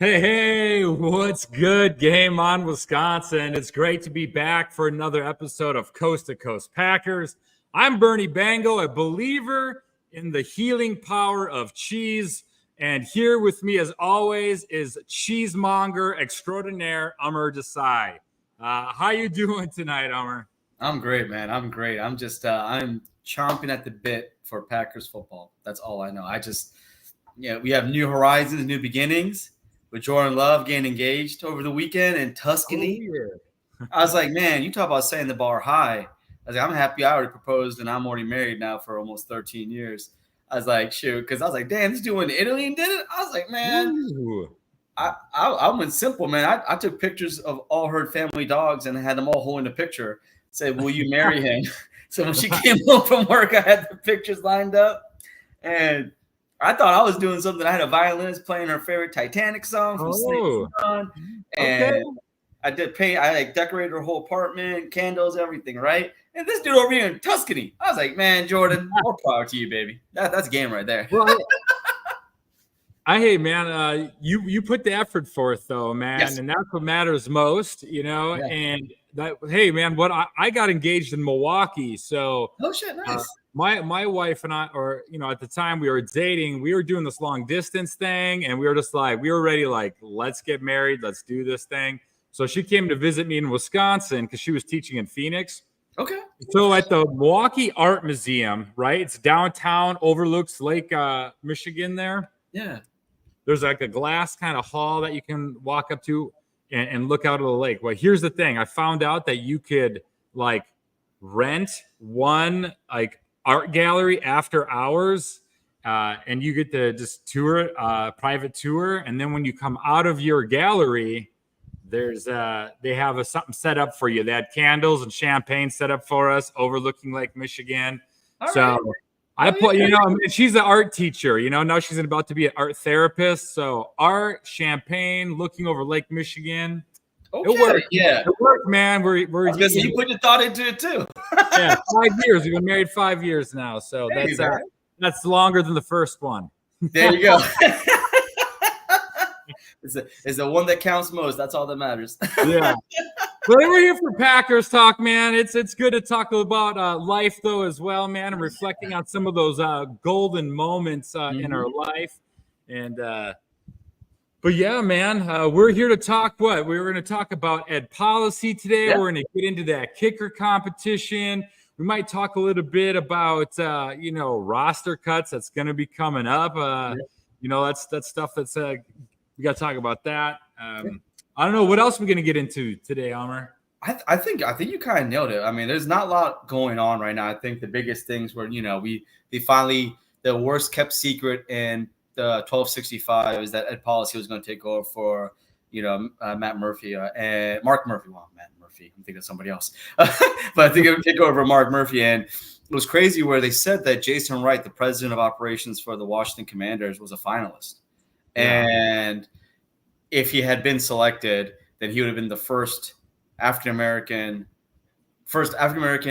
Hey, what's good, Game on Wisconsin? It's great to be back for another episode of Coast to Coast Packers. I'm Bernie Bango, a believer in the healing power of cheese. And here with me, as always, is cheesemonger extraordinaire, Amar Desai. How you doing tonight, Amar? I'm great, man. I'm great. I'm chomping at the bit for Packers football. That's all I know. We have new horizons, new beginnings with Jordan Love getting engaged over the weekend in Tuscany. I was like, man, you talk about setting the bar high. I was like, I'm happy I already proposed and I'm already married now for almost 13 years. I was like, shoot, because I was like, damn, this dude went to Italy and did it. I was like, man, Ooh. I went simple, man. I took pictures of all her family dogs and had them all holding the picture. Said, will you marry him? So when she came home from work, I had the pictures lined up. And I thought I was doing something. I had a violinist playing her favorite Titanic song from Snake on. And Okay. I did paint. I decorated her whole apartment, candles, everything, right? And this dude over here in Tuscany. I was like, man, Jordan, more power to you, baby. That's game right there. Well, hey man, you put the effort forth though, man, Yes. and that's what matters most, Yeah. And that, hey man, what I got engaged in Milwaukee, so Oh shit, nice. my wife and I, or at the time we were dating, we were doing this long distance thing, and we were just like, we were ready, like, let's get married, let's do this thing. So she came to visit me in Wisconsin because she was teaching in Phoenix. Okay. So at the Milwaukee Art Museum, right? It's downtown, overlooks Lake Michigan there. Yeah. There's like a glass kind of hall that you can walk up to and look out of the lake. Well, here's the thing. I found out that you could like rent one like art gallery after hours, and you get to just tour, private tour. And then when you come out of your gallery, there's they have something set up for you. They had candles and champagne set up for us overlooking Lake Michigan. All So right. I put, she's an art teacher, now she's about to be an art therapist. So art, champagne, looking over Lake Michigan. Okay. It worked. Yeah. It worked, man. We're You put your thought into it too. yeah, 5 years. We've been married 5 years now. So Hey, that's longer than the first one. there you go. It's the one that counts most. That's all that matters. Yeah. But we're here for Packers talk, man. It's good to talk about life though as well, man, and reflecting on some of those golden moments in our life. And but yeah, man, we're here to talk. What we're going to talk about ed policy today. Yeah. We're going to get into that kicker competition. We might talk a little bit about roster cuts that's going to be coming up. That's stuff that's we got to talk about that. I don't know what else we're going to get into today, Amar. I think you kind of nailed it. I mean, there's not a lot going on right now. I think the biggest things were, they finally, the worst kept secret in the 1265 is that ed policy was going to take over for, Matt Murphy and Mark Murphy. Well, Matt Murphy, I'm thinking of somebody else, but I think it would take over Mark Murphy. And it was crazy where they said that Jason Wright, the president of operations for the Washington Commanders, was a finalist. Yeah. And if he had been selected, then he would have been the first African American would have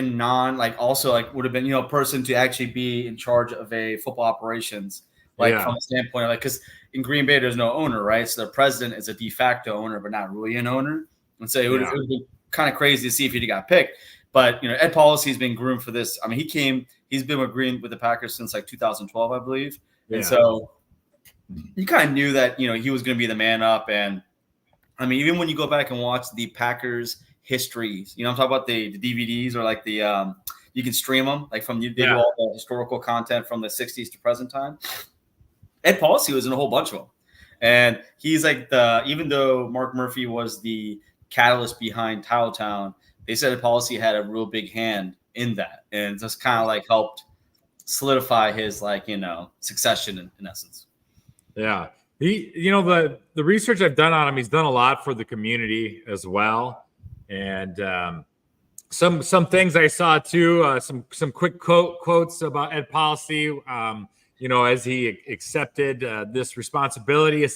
been, person to actually be in charge of a football operations, from a standpoint of because in Green Bay, there's no owner, right? So the president is a de facto owner, but not really an owner. And so it would have been kind of crazy to see if he got picked. But, ed policy has been groomed for this. I mean, he's been agreeing with the Packers since 2012, I believe. Yeah. And so you kind of knew that, he was going to be the man up. And I mean, even when you go back and watch the Packers histories, I'm talking about the DVDs or you can stream them from they do all the historical content from the 60s to present time. Ed Policy was in a whole bunch of them. And he's even though Mark Murphy was the catalyst behind Titletown, they said Ed Policy had a real big hand in that. And just kind of helped solidify his succession in essence. Yeah. The research I've done on him, he's done a lot for the community as well. And some things I saw too, some quick quotes about ed policy. As he accepted this responsibility, he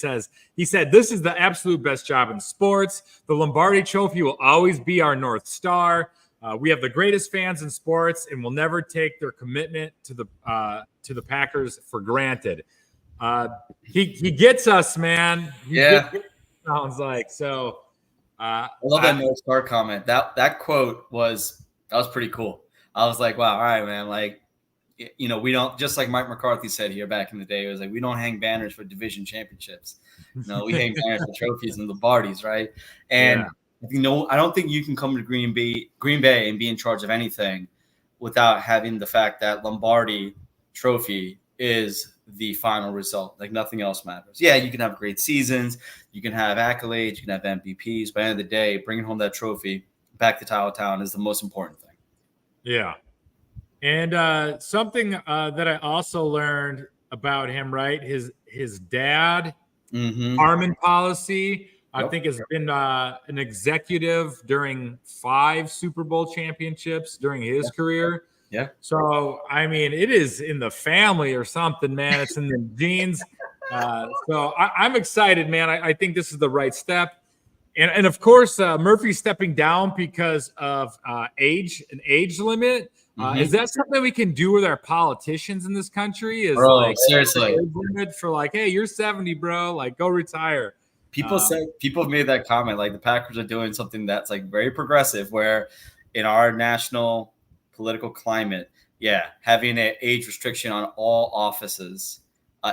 said, "This is the absolute best job in sports. The Lombardi Trophy will always be our North Star. We have the greatest fans in sports and will never take their commitment to the Packers for granted. He gets us, man. Sounds like so. I love that North Star comment. That quote was pretty cool. I was like, wow, all right, man. Like, you know, we don't, just like Mike McCarthy said here back in the day, it was like, we don't hang banners for division championships. No, we hang banners for trophies and Lombardies, right? And I don't think you can come to Green Bay and be in charge of anything without having the fact that Lombardi trophy is the final result. Like, nothing else matters. Yeah, you can have great seasons, you can have accolades, you can have MVPs, but at the end of the day, bringing home that trophy back to Town is the most important thing. Yeah. And something that I also learned about him, right? His dad, Harmon policy, I think has been an executive during 5 Super Bowl championships during his career. Yeah. So, I mean, it is in the family or something, man. It's in the genes. So I'm excited, man. I think this is the right step. And of course, Murphy's stepping down because of an age limit. Is that something we can do with our politicians in this country? Is bro, seriously, limit for like, hey, you're 70, bro. Like, go retire. People have made that comment. Like, the Packers are doing something that's like very progressive, where in our national political climate, having an age restriction on all offices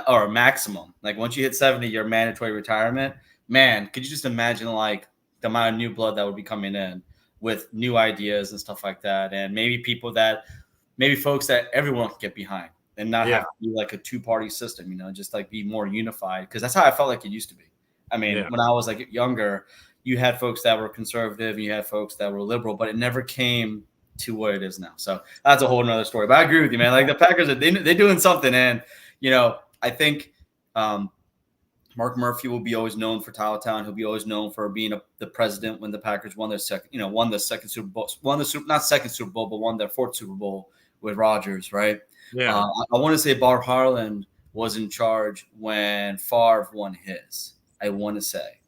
or a maximum. Like, once you hit 70, you're mandatory retirement. Man, could you just imagine like the amount of new blood that would be coming in with new ideas and stuff like that, and maybe folks that everyone could get behind and not have to be like a 2-party system, you know, just like be more unified, because that's how I felt like it used to be. I mean, when I was like younger, you had folks that were conservative and you had folks that were liberal, but it never came to what it is now. So that's a whole nother story. But I agree with you, man. Like, the Packers they're doing something, and you know, I think Mark Murphy will be always known for Town. He'll be always known for being the president when the Packers won the second Super Bowl, not second Super Bowl, but won their 4th Super Bowl with Rodgers, right? Yeah. I want to say Bob Harlan was in charge when Favre won his. I want to say,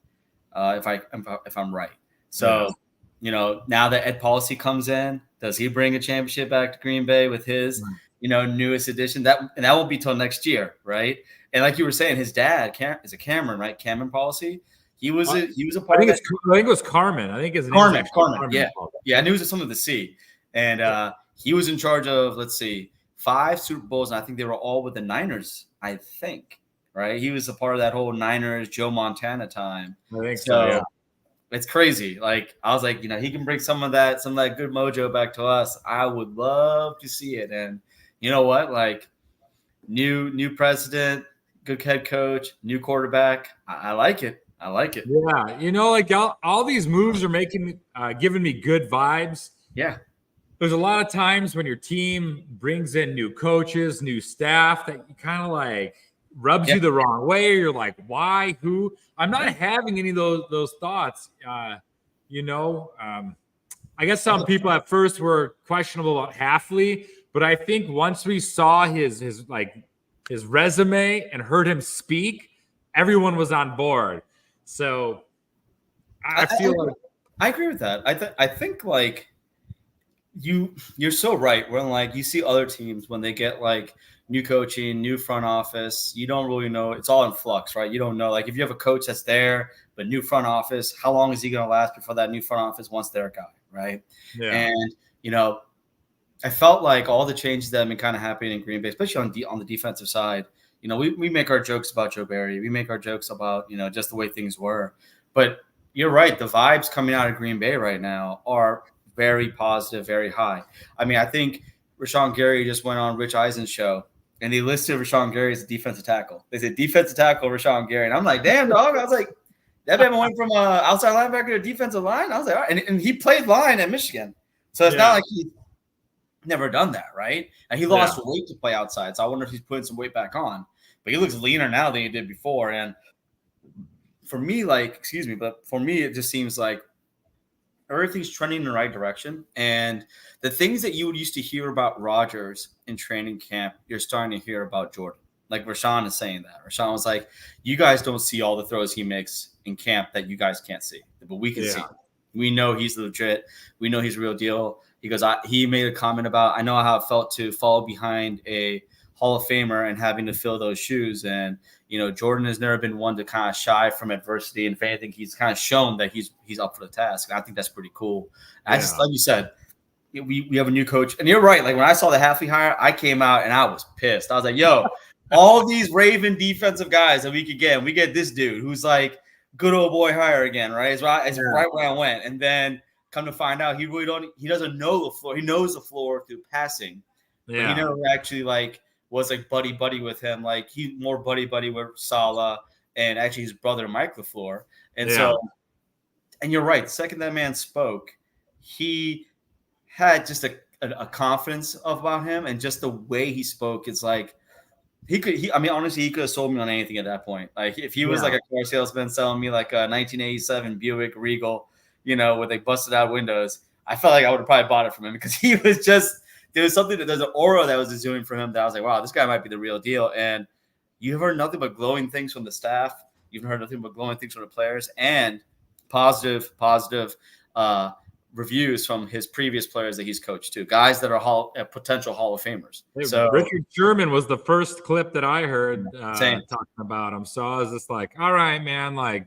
if I'm right. So, you know, now that Ed Policy comes in, does he bring a championship back to Green Bay with his, newest addition? That won't be till next year, right? And like you were saying, his dad is a Cameron, right? Cameron Policy. He was a part of it. I think it was Carmen. I think his name Carmen. Carmen. Yeah. I knew it was something with the C. And he was in charge of, 5 Super Bowls, and I think they were all with the Niners, I think, right? He was a part of that whole Niners, Joe Montana time. I think so, yeah. It's crazy. Like, I was like, he can bring some of that good mojo back to us. I would love to see it. And you know what? Like, new president, good head coach, new quarterback. I like it. Yeah, like all these moves are giving me good vibes. Yeah. There's a lot of times when your team brings in new coaches, new staff, that you kind of like rubs you the wrong way. You're like, why? Who? I'm not having any of those thoughts. I guess some people at first were questionable about Halfley, but I think once we saw his resume and heard him speak, everyone was on board. So I feel like I agree with that. I think like you're so right. When like you see other teams when they get like new coaching, new front office, you don't really know. It's all in flux, right? You don't know. Like, if you have a coach that's there, but new front office, how long is he going to last before that new front office wants their guy, right? Yeah. And I felt like all the changes that have been kind of happening in Green Bay, especially on the defensive side, we make our jokes about Joe Barry. We make our jokes about, just the way things were. But you're right. The vibes coming out of Green Bay right now are very positive, very high. I mean, I think Rashawn Gary just went on Rich Eisen's show, and they listed Rashawn Gary as a defensive tackle. They said defensive tackle Rashawn Gary. And I'm like, damn, dog. I was like, that man went from outside linebacker to defensive line. I was like, all right. And he played line at Michigan. So it's not like he's never done that, right? And he lost weight to play outside. So I wonder if he's putting some weight back on. But he looks leaner now than he did before. And for me, it just seems like everything's trending in the right direction. And the things that you would used to hear about Rodgers in training camp, you're starting to hear about Jordan. Like Rashawn is saying that. Rashawn was like, you guys don't see all the throws he makes in camp that you guys can't see, but we can see. We know he's legit. We know he's a real deal. He goes, he made a comment about, I know how it felt to fall behind a Hall of Famer and having to fill those shoes. And, Jordan has never been one to kind of shy from adversity. And if anything, he's kind of shown that he's up for the task. I think that's pretty cool. I just, like you said, we have a new coach. And you're right. Like when I saw the Hafley hire, I came out and I was pissed. I was like, yo, all these Raven defensive guys that we could get, and we get this dude who's like good old boy hire again, right? It's right where I went. And then come to find out, he doesn't know the floor. He knows the floor through passing. Yeah. But he never actually was buddy with him. Like he more buddy with Salah and actually his brother Mike LaFleur. And so, and you're right. The second that man spoke, he had just a confidence about him, and just the way he spoke. It's like honestly, he could have sold me on anything at that point. Like if he was like a car salesman selling me like a 1987 Buick Regal, with busted out windows, I felt like I would have probably bought it from him, because he was just. There's an aura that was just doing for him that I was like, wow, this guy might be the real deal. And you've heard nothing but glowing things from the staff. You've heard nothing but glowing things from the players, and positive reviews from his previous players that he's coached too. Guys that are potential Hall of Famers. So Richard Sherman was the first clip that I heard talking about him. So I was just like, all right, man,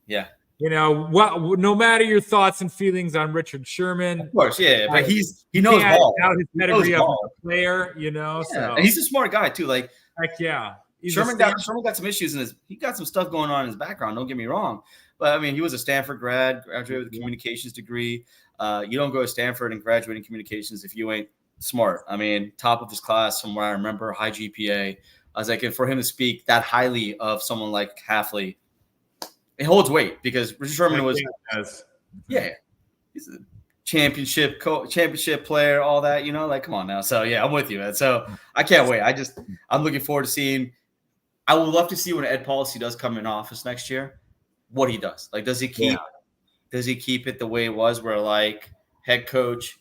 yeah. No matter your thoughts and feelings on Richard Sherman, of course, yeah, but he knows ball. Out his pedigree of a player, So and he's a smart guy too. Like, heck yeah, Sherman got some issues he got some stuff going on in his background. Don't get me wrong, but I mean, he was a Stanford graduated with a communications degree. You don't go to Stanford and graduate in communications if you ain't smart. I mean, top of his class from what I remember, high GPA. I was like, and for him to speak that highly of someone like Hafley, it holds weight, because Richard Sherman was, he's a championship player, all that, come on now. So yeah, I'm with you, man. So I can't wait. I'm looking forward to seeing. I would love to see when Ed Policy does come in office next year, what he does. Like, does he keep it the way it was, where head coach,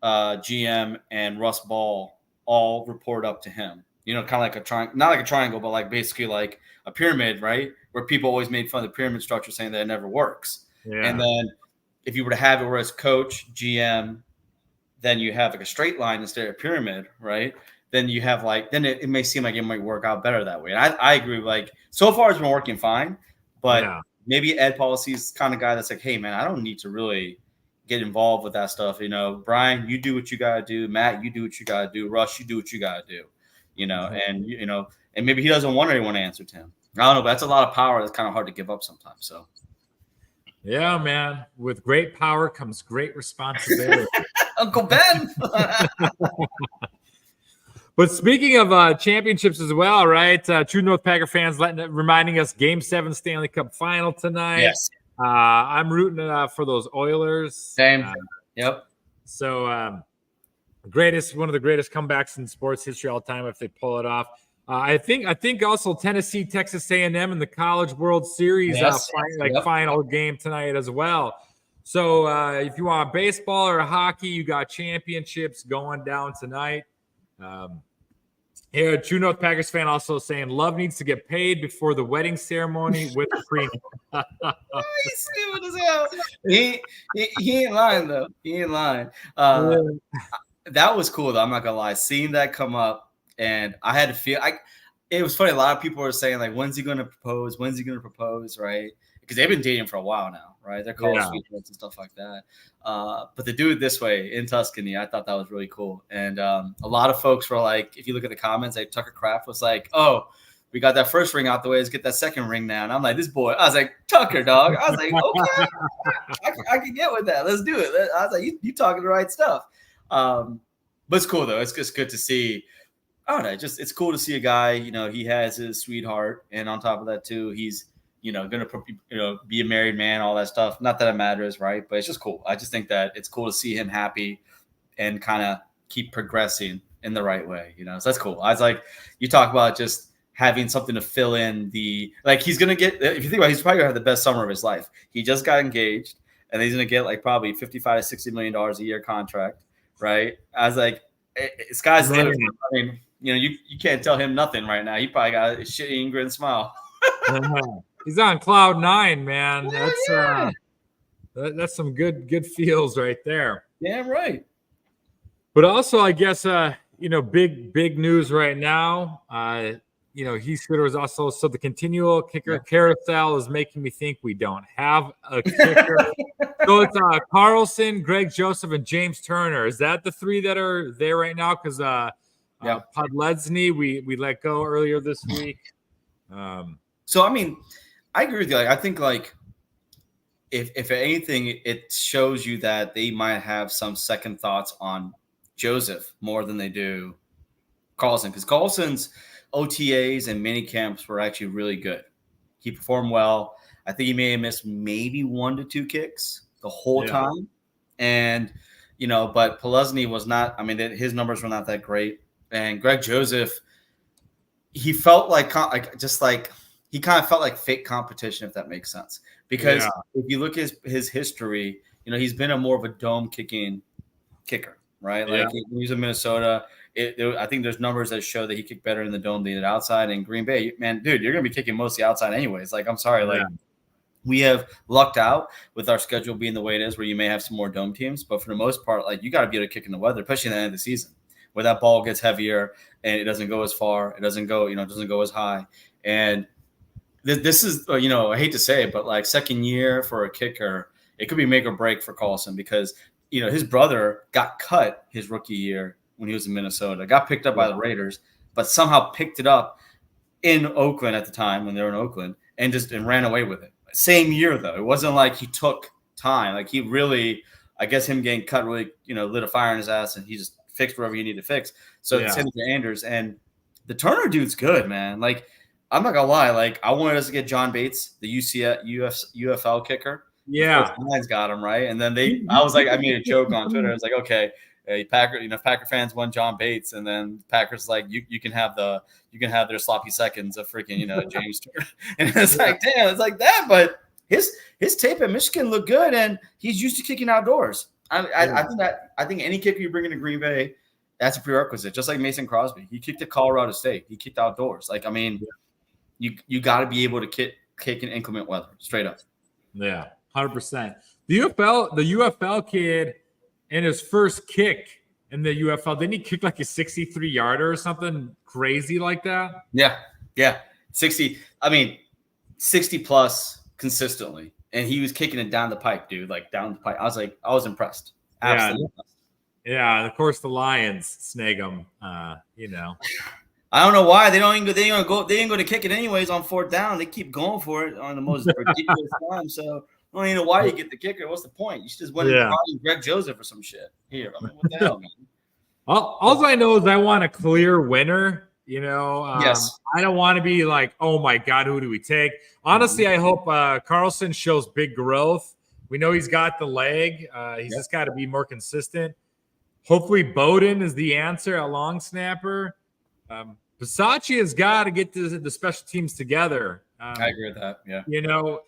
GM, and Russ Ball all report up to him? Kind of like a triangle, not like a triangle, but basically like a pyramid, right? Where people always made fun of the pyramid structure, saying that it never works. Yeah. And then if you were to have it where it's coach, GM, then you have a straight line instead of a pyramid, right? Then you have then it may seem like it might work out better that way. And I agree. So far it's been working fine, but maybe Ed Policy's the kind of guy that's like, hey man, I don't need to really get involved with that stuff. Brian, you do what you gotta do. Matt, you do what you gotta do. Russ, you do what you gotta do. And maybe he doesn't want anyone to answer to him. I don't know, but that's a lot of power that's kind of hard to give up sometimes. So, yeah, man. With great power comes great responsibility. Uncle Ben. But speaking of championships as well, right? True North Packer fans reminding us Game 7 Stanley Cup Final tonight. Yes. I'm rooting for those Oilers. Same. Yep. So one of the greatest comebacks in sports history all time if they pull it off. I think also Tennessee, Texas A&M in the College World Series final game tonight as well. So if you want baseball or hockey, you got championships going down tonight. Here, True North Packers fan also saying love needs to get paid before the wedding ceremony with the premium. He's stupid as hell. He ain't lying though. He ain't lying. That was cool though. I'm not gonna lie. Seeing that come up. And I had to feel it was funny. A lot of people were saying when's he going to propose? When's he going to propose? Right. Because they've been dating for a while now. Right. They're college sweethearts and stuff like that. But to do it this way in Tuscany, I thought that was really cool. And a lot of folks were like, if you look at the comments, Tucker Kraft was like, oh, we got that first ring out the way. Let's get that second ring now. And I'm like, this boy, I was like, Tucker, dog. I was like, okay, I can get with that. Let's do it. I was like, you talking the right stuff. But it's cool though. It's just good to see. I don't know. It's cool to see a guy. He has his sweetheart, and on top of that too, he's gonna be a married man, all that stuff. Not that it matters, right? But it's just cool. I just think that it's cool to see him happy and kind of keep progressing in the right way. So that's cool. I was like, you talk about just having something to fill in he's gonna get. If you think about it, he's probably gonna have the best summer of his life. He just got engaged, and he's gonna get probably $55 to $60 million a year contract, right? I was like, sky's the limit. I mean. You can't tell him nothing right now. He probably got a shitty grin smile. He's on cloud 9, man. That's some good feels right there. Yeah, right. But also, I guess big news right now. Heath Scooter was also so the continual kicker carousel is making me think we don't have a kicker. So it's Carlson, Greg Joseph, and James Turner. Is that the three that are there right now? Because Podlesny we let go earlier this week. So I mean, I agree with you. Like, I think like if anything, it shows you that they might have some second thoughts on Joseph more than they do Carlson, because Carlson's OTAs and mini camps were actually really good. He performed well. I think he may have missed maybe 1 to 2 kicks the whole time. And, but Podlesny was not, I mean, his numbers were not that great. And Greg Joseph, he felt like he kind of felt like fake competition, if that makes sense. Because if you look at his history, he's been a more of a dome kicking kicker, right? Like he was in Minnesota. I think there's numbers that show that he kicked better in the dome than outside. In Green Bay, man, dude, you're going to be kicking mostly outside anyways. Like, I'm sorry. Like, we have lucked out with our schedule being the way it is, where you may have some more dome teams. But for the most part, like, you got to be able to kick in the weather, especially at the end of the season, where that ball gets heavier and it doesn't go as far. It doesn't go, doesn't go as high. And this is, I hate to say it, but like second year for a kicker, it could be make or break for Carlson, because, his brother got cut his rookie year when he was in Minnesota, got picked up by the Raiders, but somehow picked it up in Oakland at the time when they were in Oakland and ran away with it. Same year, though. It wasn't like he took time. Like, he really, I guess him getting cut really, lit a fire in his ass, and he just fixed whatever he needed to fix. So it's him to Anders. And the Turner dude's good, man. Like, I'm not going to lie. Like, I wanted us to get John Bates, the UFL kicker. Yeah. The Lions got him, right? And then I was like, I made a joke on Twitter. I was like, okay, Packer fans want John Bates, and then Packers like you can have their sloppy seconds of freaking James Turner. And it's like, damn, it's like that. But his tape at Michigan looked good, and he's used to kicking outdoors. I think any kicker you bring into Green Bay, that's a prerequisite. Just like Mason Crosby, he kicked at Colorado State, he kicked outdoors. Like, I mean, you got to be able to kick in inclement weather, straight up. Yeah, 100%. The UFL kid, in his first kick in the UFL, didn't he kick like a 63-yarder or something crazy like that? Yeah. 60. I mean, 60 plus consistently, and he was kicking it down the pipe, dude. Like, down the pipe. I was impressed. Absolutely. Yeah. And of course, the Lions snag him. I don't know why they ain't going to kick it anyways on 4th down. They keep going for it on the most ridiculous time. So I don't even know why you get the kicker. What's the point? You should just went and called Greg Joseph or some shit. Here, I mean, what the hell, man? All I know is I want a clear winner. Yes. I don't want to be like, oh my God, who do we take? Honestly, I hope Carlson shows big growth. We know he's got the leg. He's just got to be more consistent. Hopefully, Bowden is the answer at long snapper. Versace has got to get the special teams together. I agree with that. Yeah.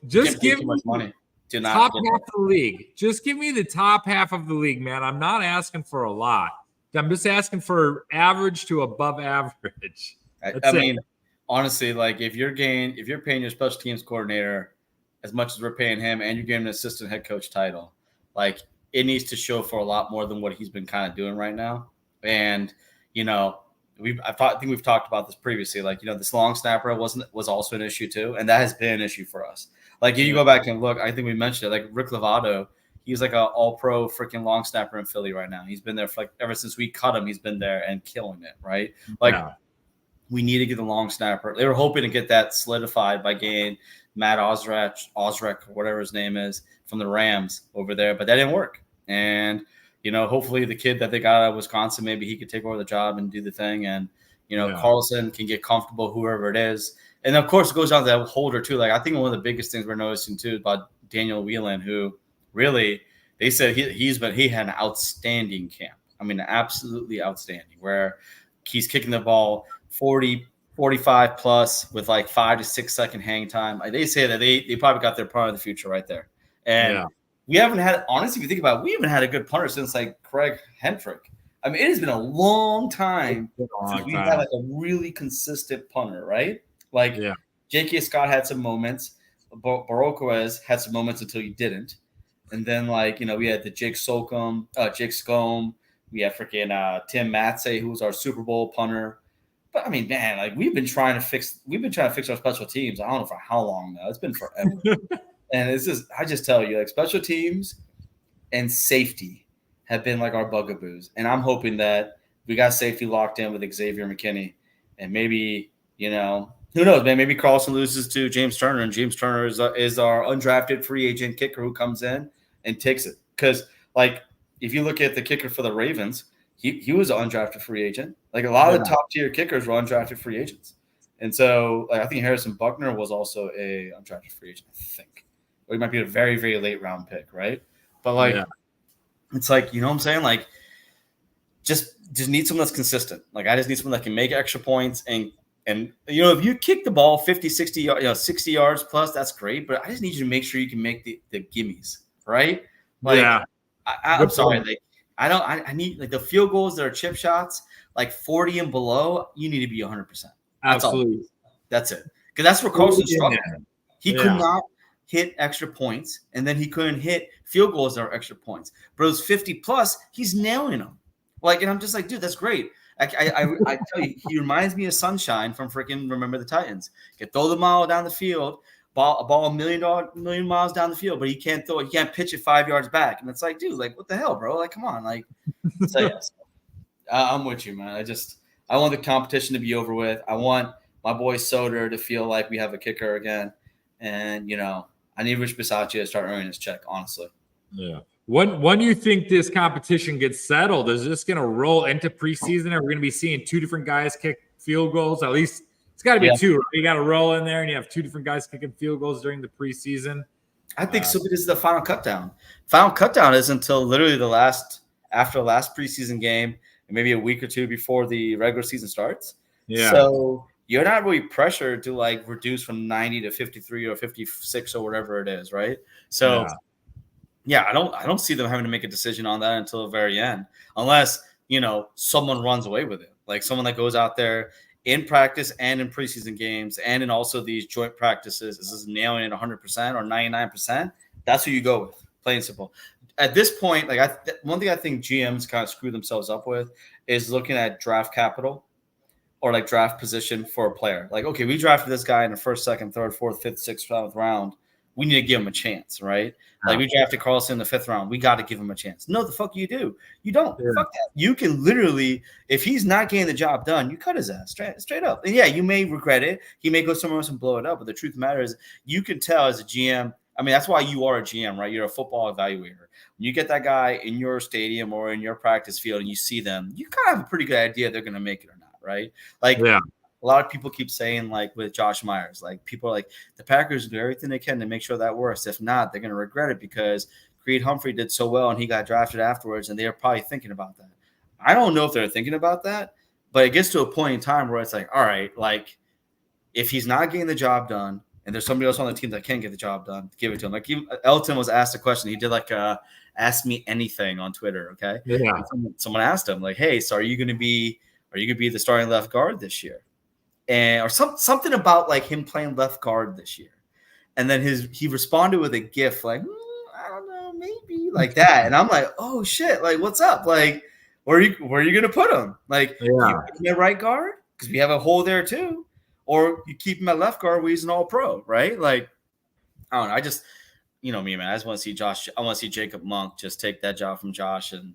Just give too much money. Top half of the league. Just give me the top half of the league, man. I'm not asking for a lot. I'm just asking for average to above average. I mean, honestly, like if you're paying your special teams coordinator as much as we're paying him, and you're giving an assistant head coach title, like it needs to show for a lot more than what he's been kind of doing right now. And I think we've talked about this previously. Like, this long snapper was also an issue too, and that has been an issue for us. Like, if you go back and look, I think we mentioned it. Like Rick Lovato, he's like an all-pro freaking long snapper in Philly right now. He's been there for ever since we cut him. He's been there and killing it, right? Like, we need to get the long snapper. They were hoping to get that solidified by getting Matt Osrek, whatever his name is, from the Rams over there, but that didn't work. And hopefully the kid that they got out of Wisconsin, maybe he could take over the job and do the thing. And, Carlson can get comfortable, whoever it is. And of course, it goes down to that holder too. Like, I think one of the biggest things we're noticing too about Daniel Whelan, who really, they said he had an outstanding camp. I mean, absolutely outstanding, where he's kicking the ball 40, 45 plus with like 5 to 6 second hang time. They say that they probably got their part of the future right there. And we haven't had, honestly, if you think about it, we haven't had a good punter since like Craig Hentrick. I mean, it has been a long time since we've had like a really consistent punter, right? Like J.K. Scott had some moments. Baroquez had some moments until he didn't. And then we had the Jake Scombe, We have freaking Tim Matsey, who's our Super Bowl punter. But I mean, man, like we've been trying to fix our special teams. I don't know for how long now. It's been forever. And I just tell you, like special teams and safety have been like our bugaboos. And I'm hoping that we got safety locked in with Xavier McKinney. And maybe, who knows, man, maybe Carlson loses to James Turner, and James Turner is our undrafted free agent kicker who comes in and takes it. Because, like, if you look at the kicker for the Ravens, he was an undrafted free agent. Like, a lot of the top-tier kickers were undrafted free agents. And so, like, I think Harrison Buckner was also a undrafted free agent, I think. Or he might be a very, very late-round pick, right? But, like, it's like, you know what I'm saying? Like, just need someone that's consistent. Like, I just need someone that can make extra points and if you kick the ball 50, 60, 60 yards plus, that's great. But I just need you to make sure you can make the gimmies, right? Like, I'm sorry. Like, I need, like, the field goals that are chip shots, like 40 and below, you need to be 100%. Absolutely. That's it. Because that's where Carlson struggled. He could not hit extra points, and then he couldn't hit field goals that are extra points. But those 50 plus, he's nailing them. Like, and I'm just like, dude, that's great. I tell you, he reminds me of Sunshine from freaking Remember the Titans. He can throw the ball down the field, a ball a million miles down the field, but he can't throw it. He can't pitch it 5 yards back. And it's like, dude, like, what the hell, bro? Like, come on. Like, so yes, I'm with you, man. I want the competition to be over with. I want my boy Soder to feel like we have a kicker again. And, I need Rich Bisaccia to start earning his check, honestly. Yeah. When do you think this competition gets settled? Is this going to roll into preseason? Are we going to be seeing two different guys kick field goals? At least it's got to be two. Right? You got to roll in there, and you have two different guys kicking field goals during the preseason. I think so. Because the final cutdown. Final cutdown is until literally after the last preseason game, and maybe a week or two before the regular season starts. Yeah. So you're not really pressured to like reduce from 90 to 53 or 56 or whatever it is, right? So. Yeah, I don't see them having to make a decision on that until the very end, unless someone runs away with it, like someone that goes out there in practice and in preseason games and in also these joint practices is nailing it 100% or 99%. That's who you go with, plain simple. At this point, like one thing I think GMs kind of screw themselves up with is looking at draft capital or like draft position for a player. Like, okay, we drafted this guy in the first, second, third, fourth, fifth, sixth, seventh round. We need to give him a chance, right? Like we drafted Carlson in the 5th round. We got to give him a chance. No, the fuck you do. You don't. Yeah. Fuck that. You can literally, if he's not getting the job done, you cut his ass straight up. And yeah, you may regret it. He may go somewhere else and blow it up. But the truth of the matter is you can tell as a GM. I mean, that's why you are a GM, right? You're a football evaluator. When you get that guy in your stadium or in your practice field and you see them, you kind of have a pretty good idea they're going to make it or not, right? Like, a lot of people keep saying, like, with Josh Myers, like, people are like, the Packers do everything they can to make sure that works. If not, they're going to regret it because Creed Humphrey did so well and he got drafted afterwards, and they're probably thinking about that. I don't know if they're thinking about that, but it gets to a point in time where it's like, all right, like, if he's not getting the job done and there's somebody else on the team that can get the job done, give it to him. Like, Elton was asked a question. He did, like, Ask Me Anything on Twitter, okay? Yeah. Someone asked him, like, hey, so are you going to be the starting left guard this year? Or something about like him playing left guard this year, and then he responded with a gif like I don't know, maybe like that, and I'm like, oh shit, like what's up, like where are you gonna put him? Like you put him at right guard because we have a hole there too, or you keep him at left guard where he's an all pro, right? Like I don't know, I just me, man, I just want to see Josh. I want to see Jacob Monk just take that job from Josh and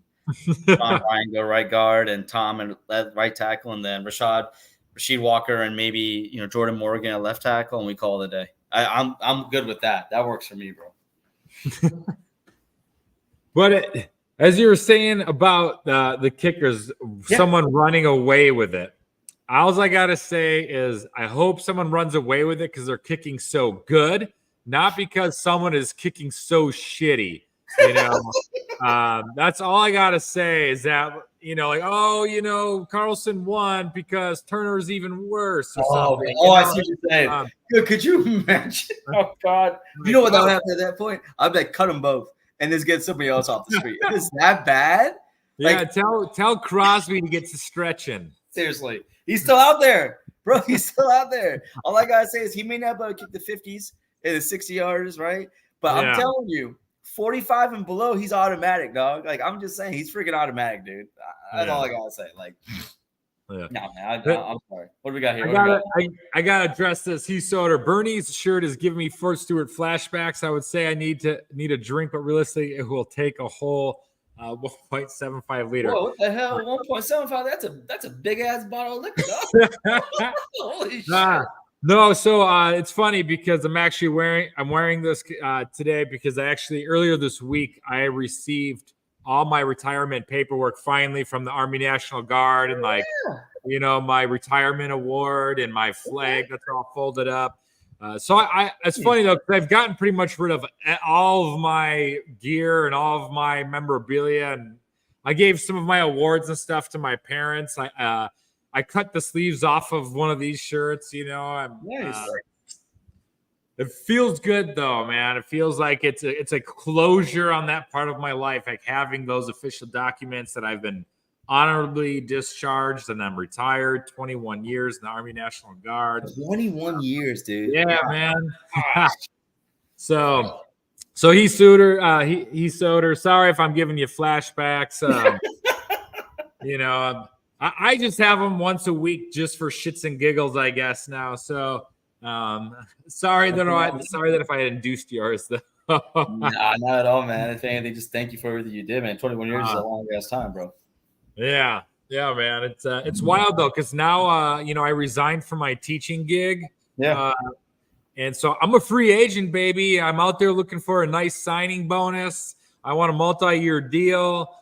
Tom Ryan go right guard and Tom and right tackle, and then Rasheed Walker and maybe Jordan Morgan at left tackle, and we call it a day. I'm good with that. That works for me, bro. But as you were saying about the kickers, someone running away with it. All I gotta say is I hope someone runs away with it because they're kicking so good, not because someone is kicking so shitty. That's all I gotta say is that Carlson won because Turner's even worse or something. I see what you're saying. Could you imagine? Oh God, you know what that would happen at that point? I'd be like, cut them both and just get somebody else off the street. Is that bad? Yeah, like, tell Crosby to get to stretching. Seriously, he's still out there, bro. He's still out there. All I gotta say is he may not be able to kick the 50s and the 60 yards, right? But I'm telling you, 45 and below, he's automatic, dog. Like, I'm just saying, he's freaking automatic, dude. That's all I gotta say. Like, no, man, I'm sorry. What do we got here? I gotta address this. Heath Soder. Bernie's shirt is giving me Fort Stewart flashbacks. I would say I need a drink, but realistically, it will take a whole 1.75 liter. Whoa, what the hell? 1.75? That's a big ass bottle of liquor, dog. Holy shit. No, so it's funny because I'm wearing this today because earlier this week I received all my retirement paperwork finally from the Army National Guard and my retirement award and my flag that's all folded up. So it's funny though, because I've gotten pretty much rid of all of my gear and all of my memorabilia, and I gave some of my awards and stuff to my parents. I cut the sleeves off of one of these shirts, Nice. It feels good though, man. It feels like it's a closure on that part of my life, like having those official documents that I've been honorably discharged and I'm retired. 21 years in the Army National Guard. 21 years, dude. Yeah, man. So Heath Soder. Sorry if I'm giving you flashbacks. I just have them once a week just for shits and giggles, I guess now. So sorry that if I had induced yours though. Nah, not at all, man. If anything, just thank you for everything you did, man. 21 years is a long ass time, bro. Yeah, man. It's wild though, because now I resigned from my teaching gig. Yeah. And so I'm a free agent, baby. I'm out there looking for a nice signing bonus. I want a multi-year deal.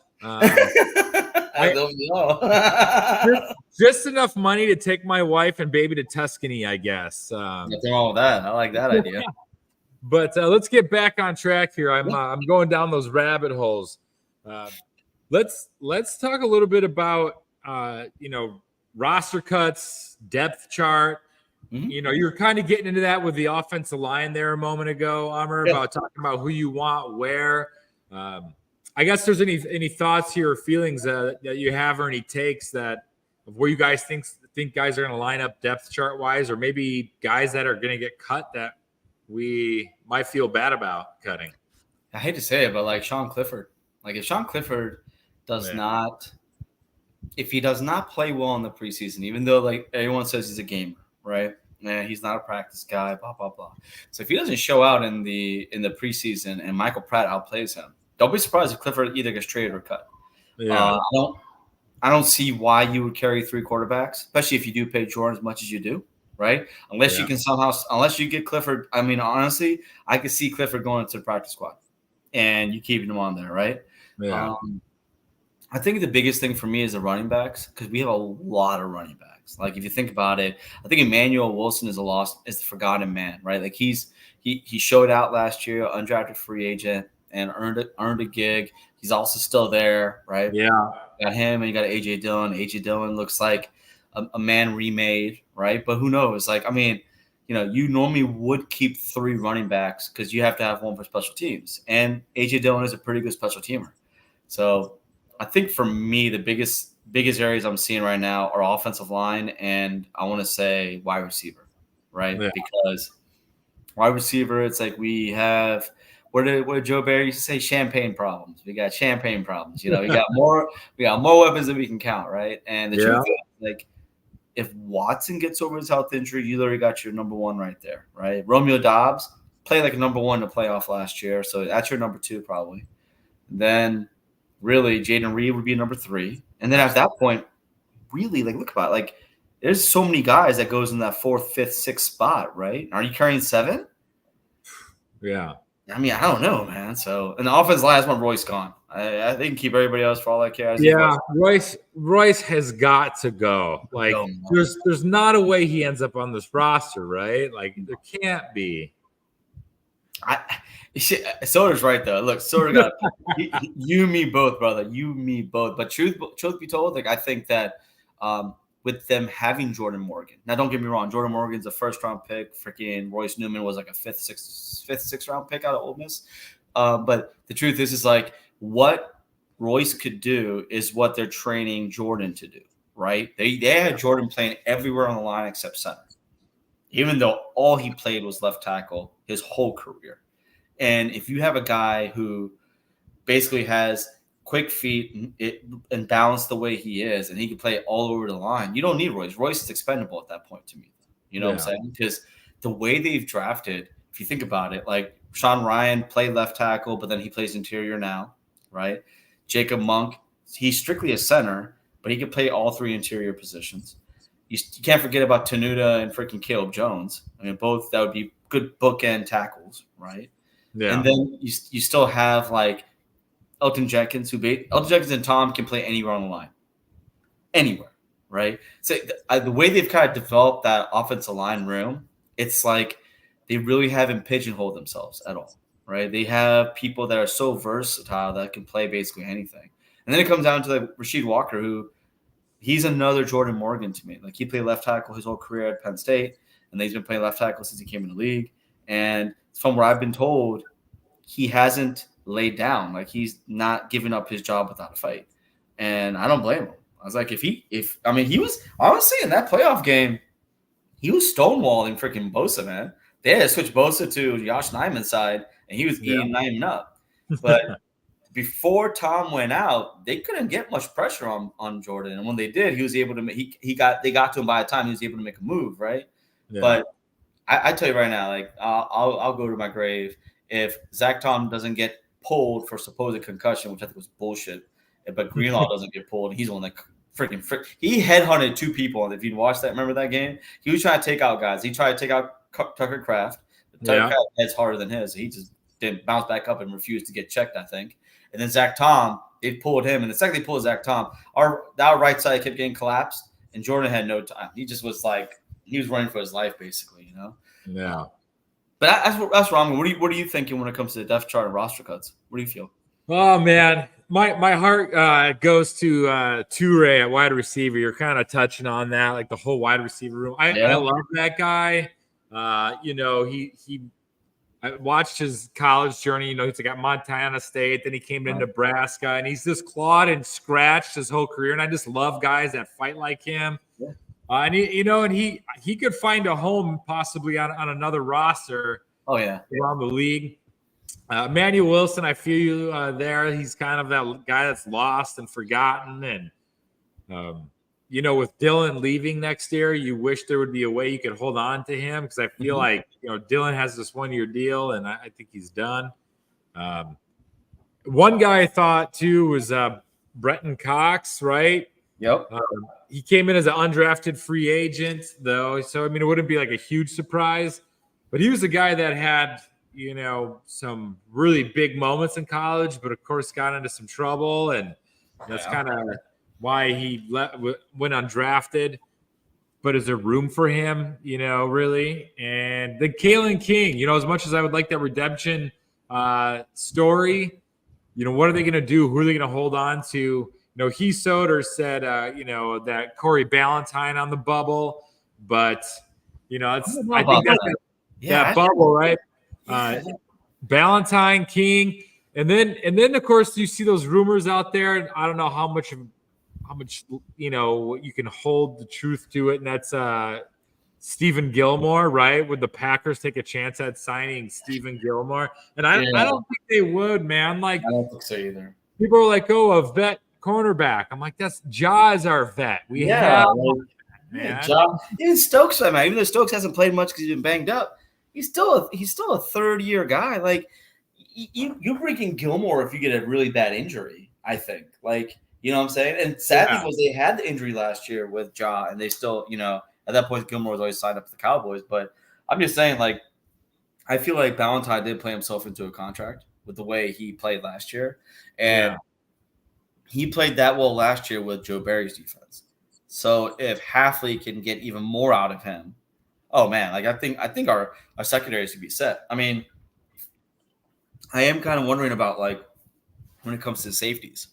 I don't know. just enough money to take my wife and baby to Tuscany, I guess. Nothing wrong with that. I like that idea. But let's get back on track here. I'm going down those rabbit holes. Let's talk a little bit about roster cuts, depth chart. Mm-hmm. You were kind of getting into that with the offensive line there a moment ago, Amar, about talking about who you want where. I guess there's any thoughts here or feelings that you have or any takes that of where you guys think guys are going to line up depth chart wise, or maybe guys that are going to get cut that we might feel bad about cutting. I hate to say it, but like Sean Clifford, if Sean Clifford does not play well in the preseason, even though like everyone says he's a gamer, right? Yeah, he's not a practice guy, blah blah blah. So if he doesn't show out in the preseason and Michael Pratt outplays him, don't be surprised if Clifford either gets traded or cut. Yeah. I don't see why you would carry 3 quarterbacks, especially if you do pay Jordan as much as you do, right? Unless you can unless you get Clifford. I mean, honestly, I could see Clifford going into the practice squad and you keeping him on there, right? Yeah. I think the biggest thing for me is the running backs, because we have a lot of running backs. Like if you think about it, I think Emmanuel Wilson is the forgotten man, right? Like he showed out last year, undrafted free agent, and earned a gig. He's also still there, right? Yeah. Got him, and you got AJ Dillon. AJ Dillon looks like a man remade, right? But who knows? Like, I mean, you normally would keep 3 running backs because you have to have one for special teams. And AJ Dillon is a pretty good special teamer. So I think for me, the biggest areas I'm seeing right now are offensive line and I want to say wide receiver, right? Yeah. Because wide receiver, it's like we have what did Joe Barry used to say? Champagne problems. We got champagne problems. We got more weapons than we can count, right? And the truth is, like, if Watson gets over his health injury, you literally got your number 1 right there, right? Romeo Doubs played like a number 1 in the playoff last year, so that's your number 2 probably. Then really, Jaden Reed would be number 3. And then at that point, really, like, look about it. Like, there's so many guys that goes in that 4th, 5th, 6th spot, right? Are you carrying 7? Yeah. I mean, I don't know, man. So, and the offense last one, Royce gone. I think keep everybody else for all that cares. Yeah, Royce has got to go. Like, there's not a way he ends up on this roster, right? Like, there can't be. Soder's right though. Look, Soder got you, me both, brother. You, me both. But truth be told, like I think that with them having Jordan Morgan. Now, don't get me wrong. Jordan Morgan's a 1st-round pick. Freaking Royce Newman was like a 5th, 6th-round pick out of Ole Miss. But the truth is like what Royce could do is what they're training Jordan to do, right? They had Jordan playing everywhere on the line except center, even though all he played was left tackle his whole career. And if you have a guy who basically has quick feet and balance the way he is, and he can play all over the line, you don't need Royce. Royce is expendable at that point to me. You know what I'm saying? Because the way they've drafted, if you think about it, like Sean Ryan played left tackle, but then he plays interior now, right? Jacob Monk, he's strictly a center, but he can play all three interior positions. You can't forget about Tenuta and freaking Caleb Jones. I mean, both that would be good bookend tackles, right? Yeah. And then you still have like Elton Jenkins, Elton Jenkins and Tom can play anywhere on the line, anywhere, right? So the way they've kind of developed that offensive line room, it's like they really haven't pigeonholed themselves at all, right? They have people that are so versatile that can play basically anything. And then it comes down to like Rasheed Walker, who he's another Jordan Morgan to me. Like he played left tackle his whole career at Penn State, and he's been playing left tackle since he came in the league. And from what I've been told, he hasn't laid down. Like he's not giving up his job without a fight. And I don't blame him. I was like, he was honestly in that playoff game, he was stonewalling freaking Bosa, man. They had to switch Bosa to Josh Nijman's side, and he was eating Nijman up. But before Tom went out, they couldn't get much pressure on Jordan. And when they did, he was able to make they got to him by the time he was able to make a move, right? Yeah. But I tell you right now, like I'll go to my grave if Zach Tom doesn't get pulled for supposed concussion, which I think was bullshit. But Greenlaw doesn't get pulled, and he's on like he headhunted two people. And if you watched that, remember that game? He was trying to take out guys. He tried to take out Tucker Kraft. Tucker Kraft head's harder than his. He just didn't bounce back up and refused to get checked, I think. And then Zach Tom, they pulled him. And the second they pulled Zach Tom, our right side kept getting collapsed, and Jordan had no time. He just was like, he was running for his life, basically, you know? Yeah. But that's wrong. What are you thinking when it comes to the depth chart and roster cuts? What do you feel? Oh, man. My heart goes to Toure at wide receiver. You're kind of touching on that, like the whole wide receiver room. I love that guy. I watched his college journey. You know, he's got Montana State, then he came to Nebraska, and he's just clawed and scratched his whole career. And I just love guys that fight like him. Yeah. And he could find a home possibly on another roster. Oh yeah, around the league. Emmanuel Wilson, I feel you there. He's kind of that guy that's lost and forgotten. And, with Dylan leaving next year, you wish there would be a way you could hold on to him because I feel like, Dylan has this 1-year deal, and I think he's done. One guy I thought, too, was Brenton Cox, right? Yep. He came in as an undrafted free agent, though. So, it wouldn't be like a huge surprise. But he was a guy that had – some really big moments in college, but of course got into some trouble, and that's kind of why he went undrafted. But is there room for him, really? And then Kalen King, as much as I would like that redemption story, what are they going to do? Who are they going to hold on to? He Soder said, that Corey Ballantyne on the bubble, but, I think that's that bubble, right? Ballantyne, King, and then of course you see those rumors out there. I don't know how much you can hold the truth to it, and that's Stephen Gilmore, right? Would the Packers take a chance at signing Stephen Gilmore? And I don't think they would, man. Like, I don't think so either. People are like, "Oh, a vet cornerback." I'm like, "That's Jaws, our vet. We have man." Even Stokes, man. Even though Stokes hasn't played much because he's been banged up. He's still a third-year guy. Like you bring in Gilmore if you get a really bad injury. I think, like, you know what I'm saying. And sadly, was they had the injury last year with Ja, and they still, at that point Gilmore was always signed up for the Cowboys. But I'm just saying, like, I feel like Ballantyne did play himself into a contract with the way he played last year, and he played that well last year with Joe Barry's defense. So if Halfley can get even more out of him. Oh man, like I think our secondary should be set. I am kind of wondering about like when it comes to safeties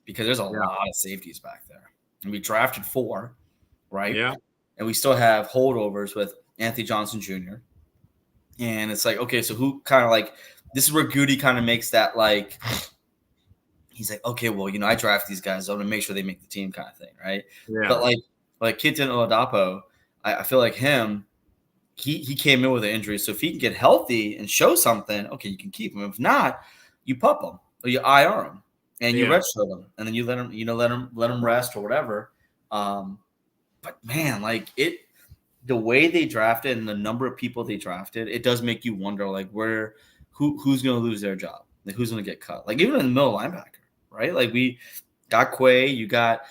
because there's a lot of safeties back there, and we drafted 4, right? Yeah, and we still have holdovers with Anthony Johnson Jr. And it's like, okay, so who kind of like this is where Goody kind of makes that like he's like, okay, well, I draft these guys, so I'm gonna make sure they make the team kind of thing, right? Yeah. But like Kitan Oladapo, I feel like him. he came in with an injury. So if he can get healthy and show something, okay, you can keep him. If not, you pup him or you IR him and you redshirt him, and then you let him rest or whatever. But man, like the way they drafted and the number of people they drafted, it does make you wonder, like who's going to lose their job, like who's going to get cut, like even in the middle linebacker, right? Like we got Quay, you got